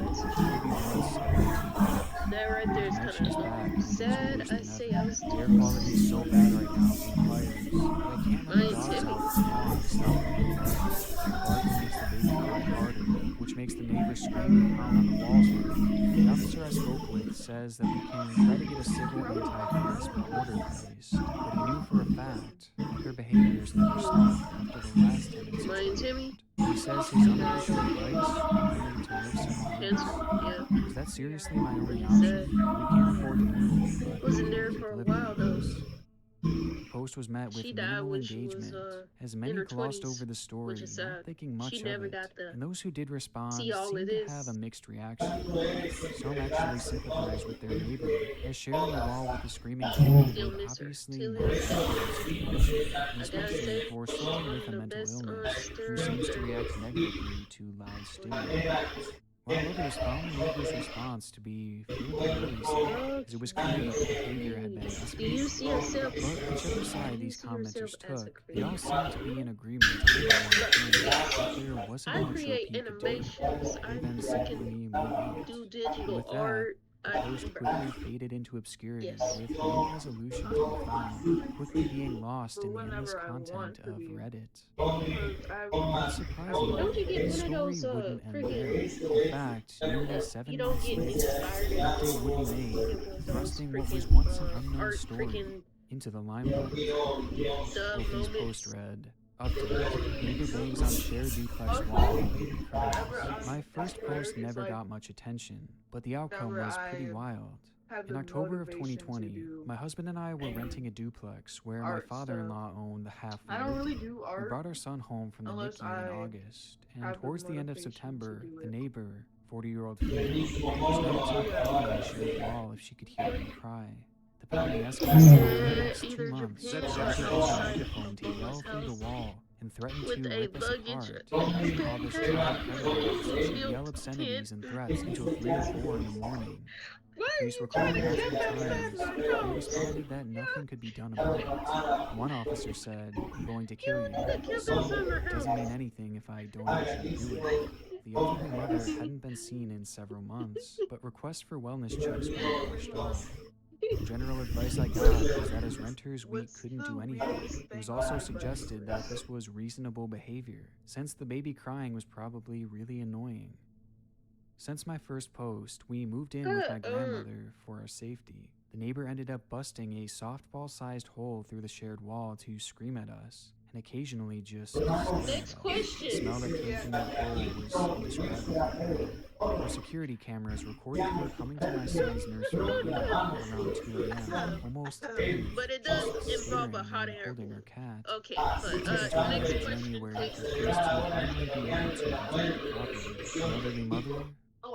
once every 2 days. That right there is kind of sad. I say I was the air quality is so bad right now from fires, but I can't let the dogs out for long to stop them. Barking makes the baby cry harder, which makes the neighbors scream and pound on the walls harder. The officer I spoke with says that we can try to get a civil anti-harassment order placed, but he knew for a fact that their behaviors never stopped after the last tenants exploded. He says his unofficial advice would be to live somewhere else. Is that seriously my only option? We can't afford to move, but wasn't there for a while though. The post was met with minimal engagement, as many glossed over the story, not thinking much of it, and those who did respond seemed to have a mixed reaction. Some actually sympathized with their neighbor, as sharing the wall with the screaming baby would obviously not be a situation, and especially for someone with a mental illness who seems to react negatively to loud stimuli. While others found the neighbor's response to be fairly worrisome, as it was clear that the behavior had been escalated. But whichever side these commenters took, they all seemed to be in agreement on one thing, that there wasn't much OP could do, other than simply move out. With that, the post quickly faded into obscurity, with no resolution to be found, quickly being lost in the endless content of Reddit. It's surprising, the story wouldn't end there. In fact, nearly 7 months later, an update would be made, thrusting what was once an unknown story into the limelight. Opie's post read, Update. Neighbor bangs on shared duplex wall while baby cries. My first post never got much attention, but the outcome was pretty wild. In October of 2020, my husband and I were renting a duplex where my father-in-law owned the half we lived in. We brought our son home from the NICU in August, and towards the end of September, the neighbor, 40-year-old female, started to pound on the shared wall if she could hear him cry. The pounding escalated over the next 2 months. She used a megaphone to yell through the wall and threatened to rip us apart. She called us child predators and she'd yell obscenities and threats until 3 or 4 in the morning. Police were called multiple times. They responded that nothing could be done about it. One officer said, "I'm going to kill you." Some, "Doesn't mean anything if I don't actually do it." The elderly mother hadn't been seen in several months, but requests for wellness checks weren't brushed off. The general advice I got was that as renters we couldn't do anything. It was also suggested that this was reasonable behavior, since the baby crying was probably really annoying. Since my first post, we moved in with my grandmother for our safety. The neighbor ended up busting a softball-sized hole through the shared wall to scream at us, and occasionally just stare at us. The smell that came from that hole was indescribable. Our security cameras recorded her coming to my son's nursery around 2 a.m., almost But it just does involve staring a hot and air holding balloon. her cat. Okay, but It took until next late question, January please. for police to finally be able to enter the property. The elderly mother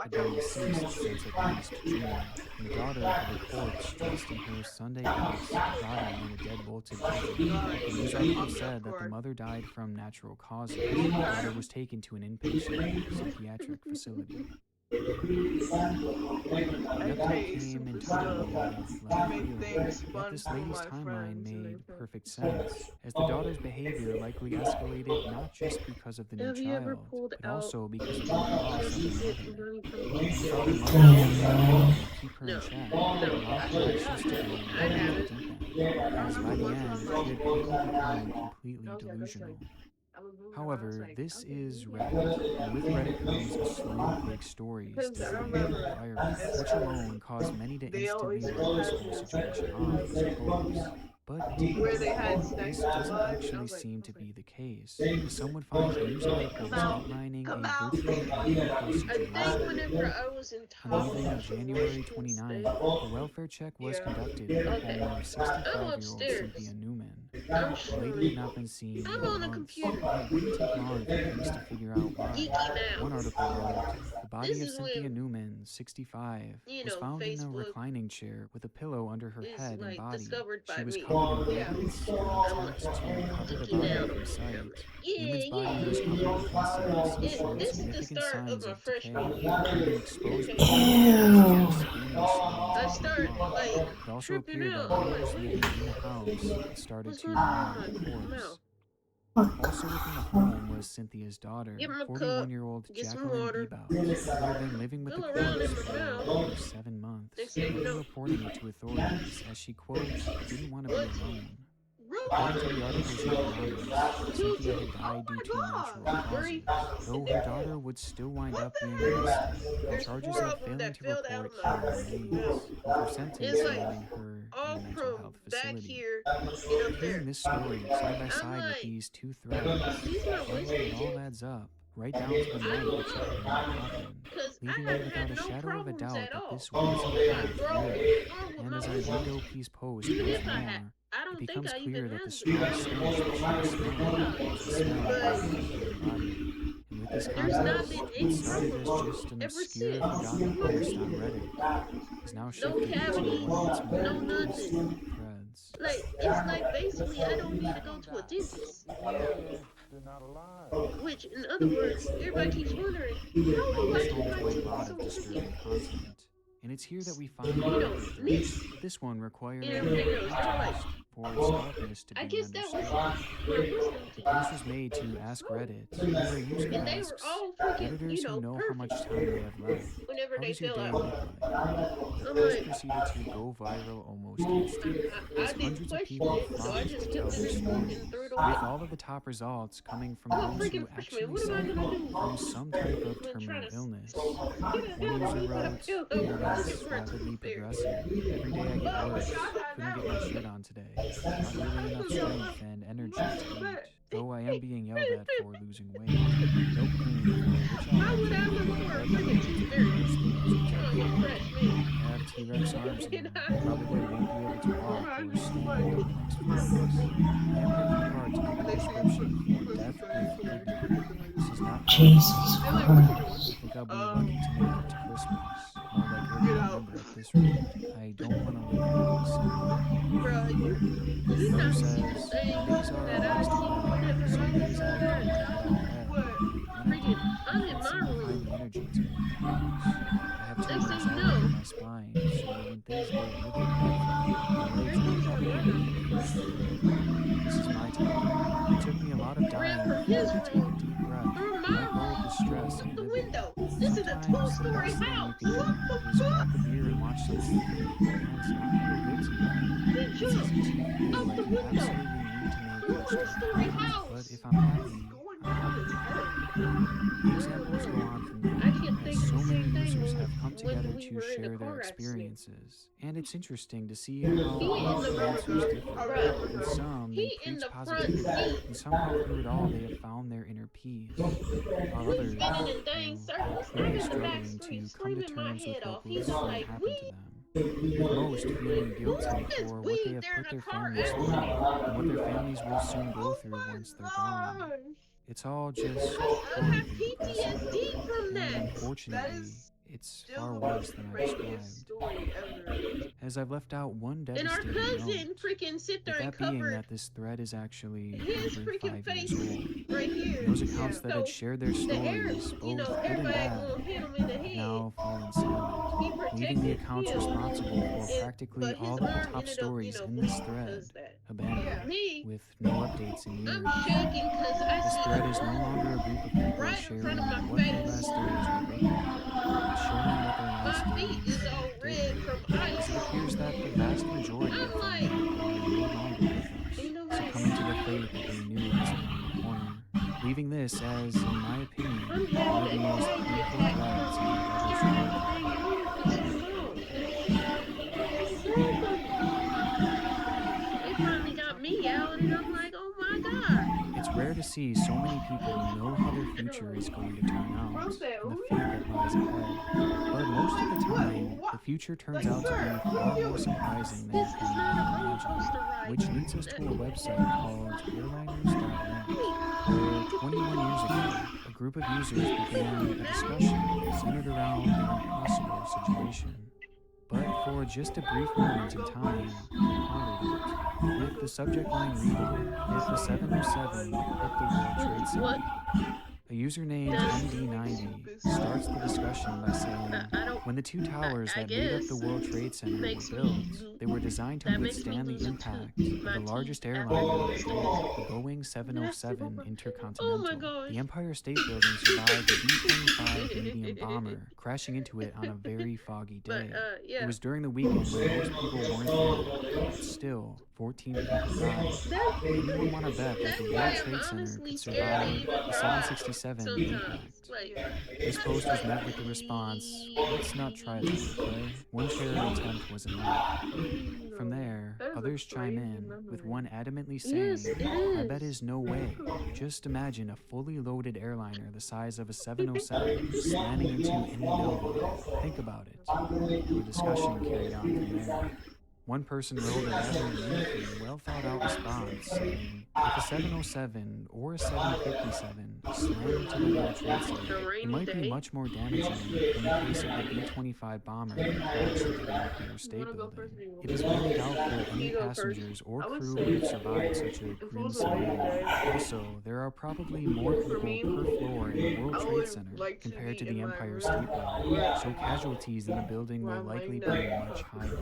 had been deceased since at least June, and the daughter of a corpse dressed in her Sunday best, rotting in a dead-bolted pigeon. The news article said that the mother died from natural causes. The daughter was taken to an inpatient psychiatric facility. The update came entirely out of left field, yet this lady's timeline made perfect sense, as the daughter's behavior likely escalated not just because of the new Have you ever child, pulled but out also because of the loss of the mother. money from She thought her mother would keep her in check, allow collections to go into the deep end, as by the end, she had quickly become completely delusional. However, this is Reddit, and with Reddit comes a slew of fake stories designed to go viral, which alone caused many to instantly write this whole situation off as a hoax. But to be fair, this doesn't actually seem to be the case, as some would find news articles outlining a virtually identical I think situation. whenever I was in On the top evening of January 29th, a welfare check was conducted at the home of 65-year-old Cynthia Newman. The lady had not been seen in months, and it wouldn't take long for police to figure out why. One article wrote, "The body of Cynthia Newman, 65, was found in a reclining chair with a pillow under her head and body. She was covered in blankets and intact to cover the body from sight. Newman's body was covered with insects and showed significant signs of decay, including exposed bones, skin, and small like It also tripping appeared that out. while living in the house, it started to gnaw at the corpse. Also within the home was Cynthia's daughter, Give him a cup, 41-year-old get some Jacqueline water, Bebout, who had been living with the fill around in corpse my mouth. for over 7 months, Next thing you never know. reporting it to authorities as she, quote, didn't want to be alone. Really? According to the article's anonymous, Cynthia had died due to natural causes, though her daughter would still wind up being arrested on charges of failing to report human remains, with her sentence landing her in a mental health facility. Here and up Hearing this story side by side with these two threats, well, it all adds up, right down to the night that Jacqueline happened, leaving me without a shadow of a doubt that this was in fact real. And as I read OP's post once more, it becomes clear that the strong stench that she was smelling was the smell of her decaying body. And with this context, what started as just an obscure forgotten post on Reddit is now shifted into one of its more twisted threads. Like, it's like basically I don't need to go to a dentist. They're not alive. Which, in other words, everybody keeps wondering, how do I keep my teeth so clean? Content. And it's here that we find another thread. This one required context for its darkness to be understood. The post was made to Ask Reddit, where a user asks editors who know how much time they have left, how does your day look like? The post proceeded to go viral almost instantly, as hundreds of people flocked to tell their stories, with all of the top results coming from those who actually suffer through some type of terminal illness. One user wrote, "Illness rapidly progressing. Every day I get worse. Couldn't get my shirt on today. Not really enough strength and energy to eat. though I am being yelled at for losing weight. No pain for which Why would I look for a freaking T-Rex? Oh, you fresh me. I have T-Rex arms now. Probably won't be able to walk or stand in the next few weeks. I am working hard to get a prescription for death with dignity. This is not Jesus Christ. I think I'll be lucky to make it to Christmas. More like early November at this rate. I don't want to live happy soon. Bruh, you not see the same that I see whenever my niggas are freaking, I'm in my room. Next thing you know, my spine, so when things get really bad, my legs will probably be this is my time. It took me a lot of dying from his to take a room deep breath through and my let go of the stress room, of the living. window. This is a two-story house. What the fuck? Crack a beer and watch some TV. And it's not real good to you. He It's easy to feel jumped out like the you window absolutely need to make through a two-story house. but if I'm happy, examples go on from there. I kept As thinking so the many same users thing have come together when we to were in share the their car accident. experiences, and it's interesting to see how He in the answers front, differ. With some, they he in preach the front positivity, seat. and somehow through it all they have found their inner peace. While We others, spinning in dang circles. I'm clearly in the back struggling street to come to screaming my terms with head what off. will He's soon like, happen we to them. With most feeling guilty for what they have put their families through and what their families will soon go through once they're gone. It's all just I have PTSD from and that. unfortunately, it's far worse than I described. As I've left out one And our devastating cousin note, freaking sit there with and that being covered that this thread is actually his over freaking 5 years face old. right here. Those accounts that So had shared their the air, stories, you know, both good and airbag bad, gonna hit him in the have head. now fallen silent, He leaving the protected accounts him, responsible for practically but his all of the arm top ended up, stories in bleeding this thread because that. abandoned, Me, with no updates in years. I'm shaking because I This see thread a is no arm longer a group of people right in sharing front of my what face. their last days were like. It's showing what their My last feet days is all did red look from like, ice. as it appears that the vast majority I'm of them like, are no longer with us, ain't nobody succumbing to the see. fate that they knew was around the corner, leaving this as, in my opinion, I'm one happy of the that most he didn't get painful hacked threads from I've ever carrying the started. dang unit for too long. Exactly. They finally got me out, and I'm like, oh my god. It's rare to see so many people know how their future is going to turn out and the fate that lies ahead. But most of the time, the future turns out to be far more surprising than you This is can not a even roller imagine, coaster ride. which leads us to a website called airliners.net, where 21 years ago, a group of users began a discussion centered around an impossible situation. But for just a brief moment in time, I pondered it, with the subject line reading, if the 707 hit the World Trade Center. A user named MD90 starts the discussion by saying, when the two towers that made up the World Trade Center were built, they were designed to withstand the impact of the largest airliner in the world, the Boeing 707 Intercontinental. The Empire State Building survived the B-25 medium bomber, crashing into it on a very foggy day. It was during the weekend when most people weren't there, but still, 14 people died. Anyone want to bet that the World Trade Center could survive the 767 impact? This post was met with the response, let's not try that, okay? One failed attempt was enough. From there, others chime in, with one adamantly saying, I bet is no way. Just imagine a fully loaded airliner the size of a 707 slamming into any building. Think about it. And the discussion carried on from there. One person wrote a rather lengthy, well-thought-out response saying, if a 707 or a 757 slammed into the World Trade Center, it might be much more damaging in the case of the B-25 bomber that crashed into the Empire State Building. It is very doubtful any passengers or crew would have survived such a grim scenario. Also, there are probably more people per floor in the World Trade Center compared to the Empire State Building, so casualties in the building will likely be much higher.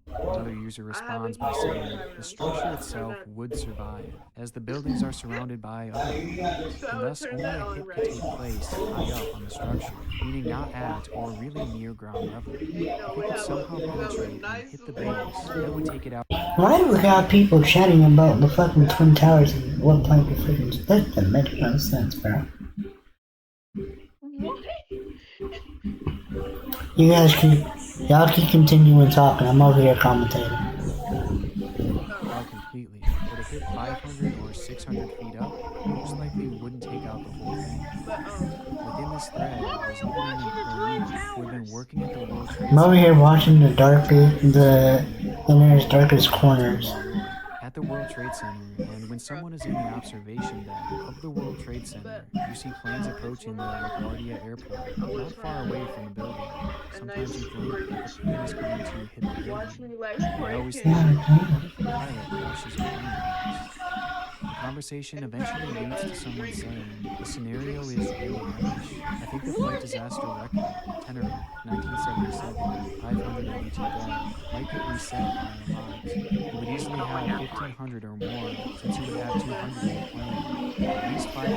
Another user responds by saying, the structure itself would survive, as the buildings are surrounded by other buildings, and thus only a hit could take place high up on the structure, meaning not at or really near ground level. If it could somehow penetrate and hit the base, that would take it out. Why do we got people chatting about the fucking Twin Towers and what plank of freaking split? That makes no sense, bro. What? Y'all keep continuing talking. I'm over here commentating. Completely, but if hit 500 or 600 feet up, this thread was even an employee who had been working at the World Trade I'm over Center here watching the inner's darkest in corners. New York, at the World Trade Center, and when someone is in the observation deck of the World Trade Center, you see planes approaching the LaGuardia airport, not far away from the building. Sometimes you think that the plane is going to hit the building. I always think, what if a pilot crashes a plane next? The conversation eventually leads to someone saying, the scenario is really hellish. I think the flight disaster record, Tenerife, 1977, 582 dead, might get reset by a lot. You would easily have 1,500 or more, since you would have 200 in the plane, at least 500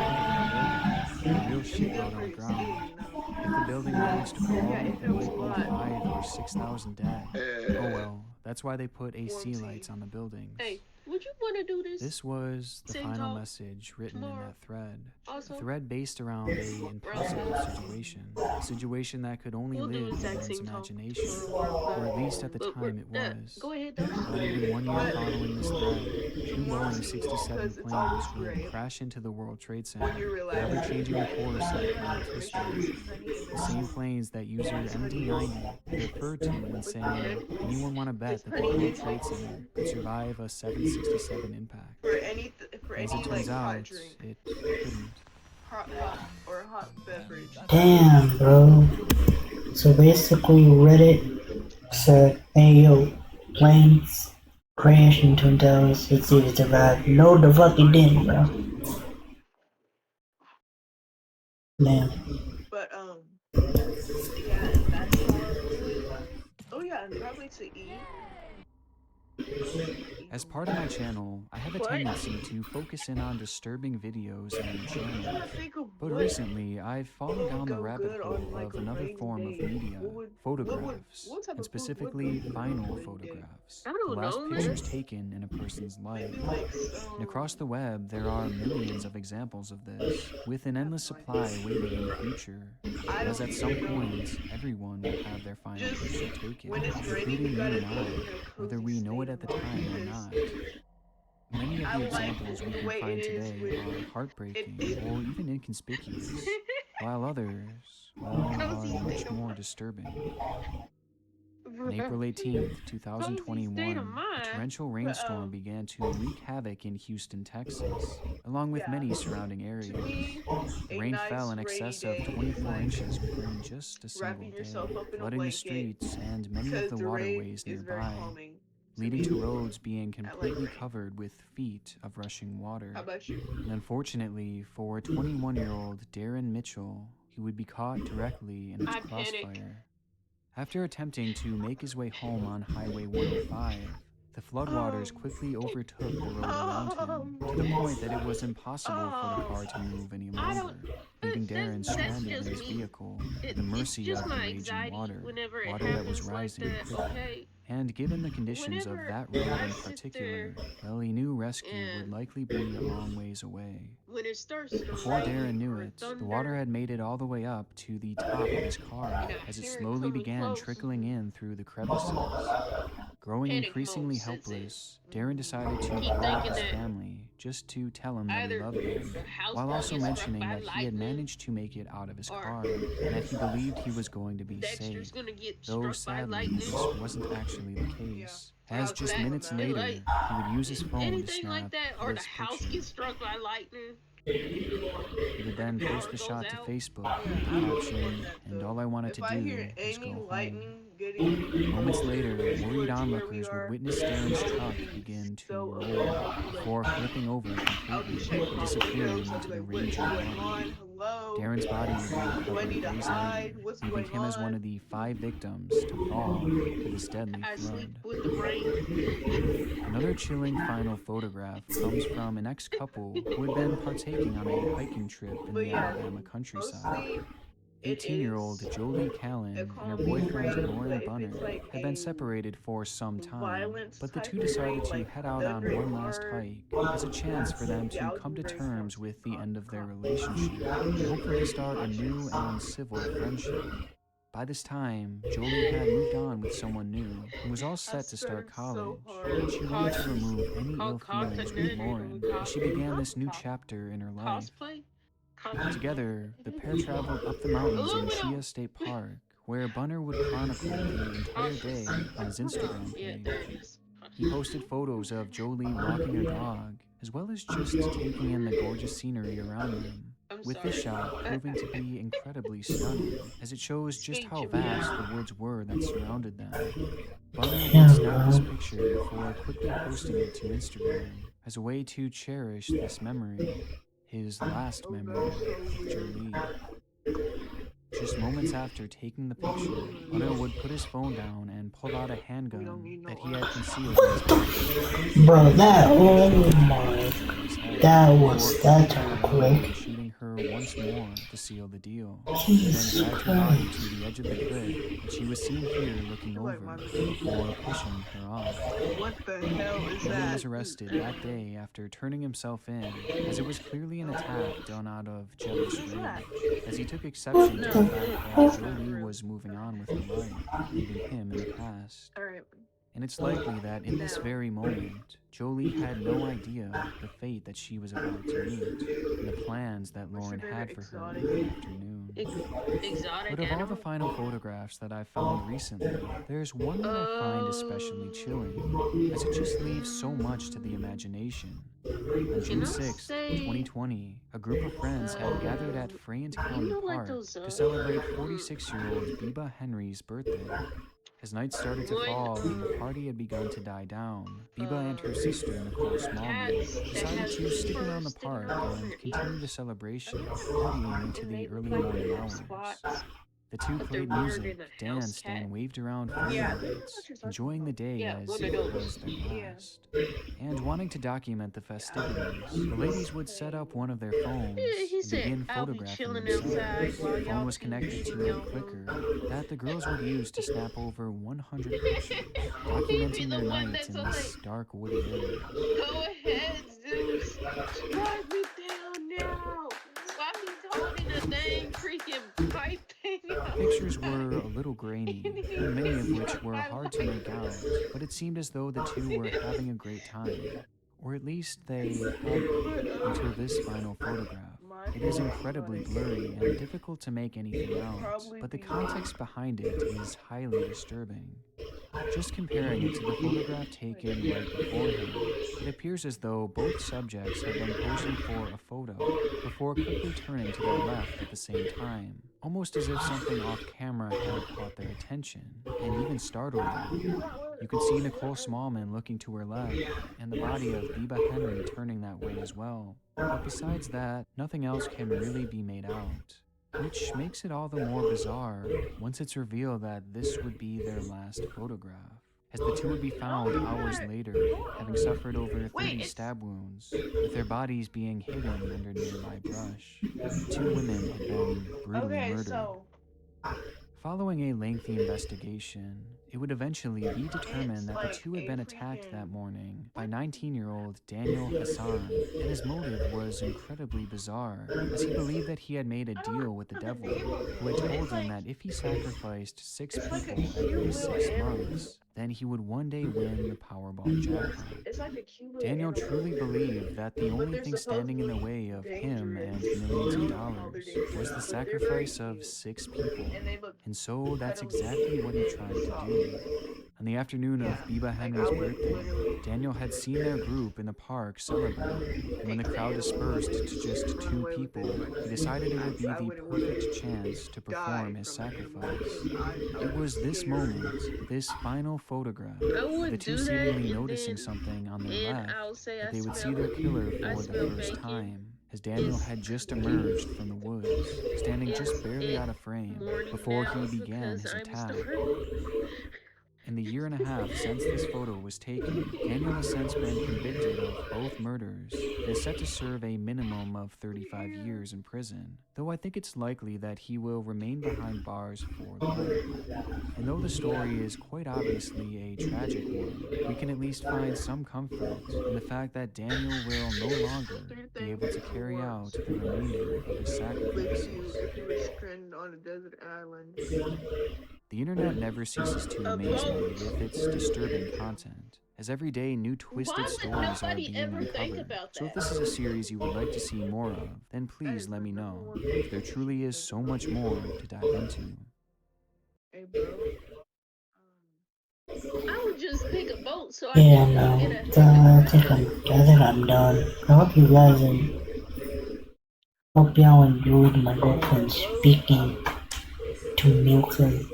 in the building, and a real shitload on the ground. If the building managed to fall, there might be 5,000 or 6,000 dead. Oh well, that's why they put AC lights on the buildings. Hey, would you want to do this? This was the final message written in that thread. A thread based around a impossible situation. A situation that could only live in one's imagination. Or at least at the time it was. Go ahead, Not even 1 year following this thread, 2 Boeing 67 planes would crash into the World Trade Center, forever changing the course of the planet's history. The same planes that user MD-90 had referred to when saying, anyone want to bet that the World Trade Center could survive a 767 impact? As it turns out, it couldn't. Hot or hot beverage. Damn, bro. So basically, Reddit said, hey yo, planes crashed in Twin Towers, let's see if it survived. No, the fuck it didn't, bro. Man. But yeah, and that's how I'm doing. Oh yeah, and probably to eat. As part of my channel, I have a tendency to focus in on disturbing videos and channels. But recently, I've fallen down the rabbit hole of another form of media, photographs, and specifically final photographs. The last pictures taken in a person's life. And across the web, there are millions of examples of this, with an endless supply waiting in the future. Because at some point, everyone will have their final picture taken, including you and I, whether we know it at the time or not. Many of the examples we can find today are heartbreaking or even inconspicuous, while others, well, are much more disturbing. On April 18th, 2021, a torrential rainstorm began to wreak havoc in Houston, Texas, along with many surrounding areas. The rain fell in excess of 24 inches within just a single day, flooding the streets and many of the waterways nearby, leading to roads being completely covered with feet of rushing water. And unfortunately for 21-year-old Darren Mitchell, he would be caught directly in its crossfire. After attempting to make his way home on Highway 105, the floodwaters quickly overtook the road around him, to the point that it was impossible for the car to move any longer, leaving Darren stranded in his vehicle at the mercy of the raging water that was rising quickly. And given the conditions of that road in particular, well, he knew rescue would likely be a long ways away. Before Darren knew it, the water had made it all the way up to the top of his car as it slowly began trickling in through the crevices. Growing increasingly helpless, Darren decided to call his family just to tell him that he loved them, while also mentioning that he had managed to make it out of his car and that he believed he was going to be safe, though sadly this wasn't actually the case, as just minutes later he would use his phone to snap this picture. He would then post the shot to Facebook with the caption, "And all I wanted to do was go home." Moments later, worried onlookers would witness Darren's truck begin to roll before flipping over completely and disappearing into the raging water. Darren's body would be recovered days later, leaving him as one of the 5 victims to fall to this deadly flood. Another chilling final photograph comes from an ex-couple who had been partaking on a hiking trip in the Alabama countryside. 18-year-old Jolie Callan and her boyfriend Lauren Bunner had been separated for some time, but the two decided to head out on one last hike as a chance for them to come to terms with the end of their relationship and hopefully start a new and civil friendship. By this time, Jolie had moved on with someone new and was all set to start college, but she wanted to remove any ill feelings with Lauren as she began this new chapter in her life. Together, the pair traveled up the mountains in Chia State Park, where Bunner would chronicle the entire day on his Instagram Yeah, there it page. is. He posted photos of Jolie walking her dog, as well as just taking in the gorgeous scenery around them, with this shot proving to be incredibly stunning, as it shows just how vast the woods were that surrounded them. Bunner would snap this picture before quickly posting it to Instagram as a way to cherish this memory, his last memory of Jolie. Just moments after taking the picture, Bunner would put his phone down and pull out a handgun that he had concealed in his pocket. Bro, oh my, that turned quick. Shooting her once more to seal the deal. Jesus Then dragged her body to the edge of the cliff, and she was seen here looking over before pushing her off. What the hell is Bunner that? was arrested that day after turning himself in, as it was clearly an attack done out of jealous rage, as he took exception to the fact that Jolie was moving on with her life, leaving him in the past. And it's likely that in this very moment, Jolie had no idea the fate that she was about to meet, and the plans that Lauren had for her that afternoon. But of all the final photographs that I've found recently, there's one that I find especially chilling, as it just leaves so much to the imagination. On June 6, 2020, a group of friends had gathered at Frayant County Park to celebrate 46-year-old Biba Henry's birthday. As night started to fall and the party had begun to die down, Biba and her sister, Nicole Smallman, decided to stick around the park and continue the celebration, partying into the early morning hours. The two played music, danced, and waved around photo lights, enjoying the day as if it was their last. And wanting to document the festivities, the ladies would set up one of their phones and begin photographing themselves. The phone was connected to a clicker that the girls would use to snap over 100 pictures, documenting their nights in this dark wooded area. Go ahead, Zeus. Drive me down now. Why he's holding a dang freaking pipe thing? Pictures were a little grainy, and many of which were hard to make out, but it seemed as though the two were having a great time. Or at least they had been, until this final photograph. It is incredibly blurry and difficult to make anything out, but the context behind it is highly disturbing. Just comparing it to the photograph taken right beforehand, it appears as though both subjects had been posing for a photo before quickly turning to their left at the same time, almost as if something off camera had caught their attention and even startled them. You can see Nicole Smallman looking to her left, and the body of Biba Henry turning that way as well. But besides that, nothing else can really be made out, which makes it all the more bizarre once it's revealed that this would be their last photograph, as the two would be found hours later, having suffered over 30 stab wounds, with their bodies being hidden under nearby brush. The two women had been brutally murdered. Following a lengthy investigation, it would eventually be determined that the two had been attacked that morning by 19-year-old Daniel Hassan, and his motive was incredibly bizarre, as he believed that he had made a deal with the devil, who had told him that if he sacrificed 6 people every 6 months, then he would one day win the Powerball jackpot. Daniel truly believed that the only thing standing in the way of him and millions of dollars was the sacrifice of 6 people, and so that's exactly what he tried to do. On the afternoon of Biba Henry's birthday, Daniel had seen their group in the park celebrate, and when the crowd dispersed to just 2 people, he decided it would be the perfect chance to perform his sacrifice. It was this moment, this final photograph, the two seemingly noticing something on their left, that they would see their killer for the first time, as Daniel had just emerged from the woods, standing just barely out of frame, before he began his attack. In the year and a half since this photo was taken, Daniel has since been convicted of both murders and is set to serve a minimum of 35 years in prison, though I think it's likely that he will remain behind bars for life. And though the story is quite obviously a tragic one, we can at least find some comfort in the fact that Daniel will no longer be able to carry out the remainder of his sacrifices. If you were stranded on a desert island. The internet never ceases to amaze me with its disturbing content, as every day new twisted stories are being uncovered. So if this is a series you would like to see more of, then please let me know. There truly is so much more to dive into. Hey, bro. I would just take a boat so I Yeah, can no. get a I think I'm done. I hope you guys hope y'all enjoyed my girlfriend speaking to Milton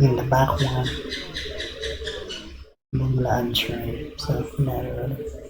in the background. I'm gonna untrain, so not really.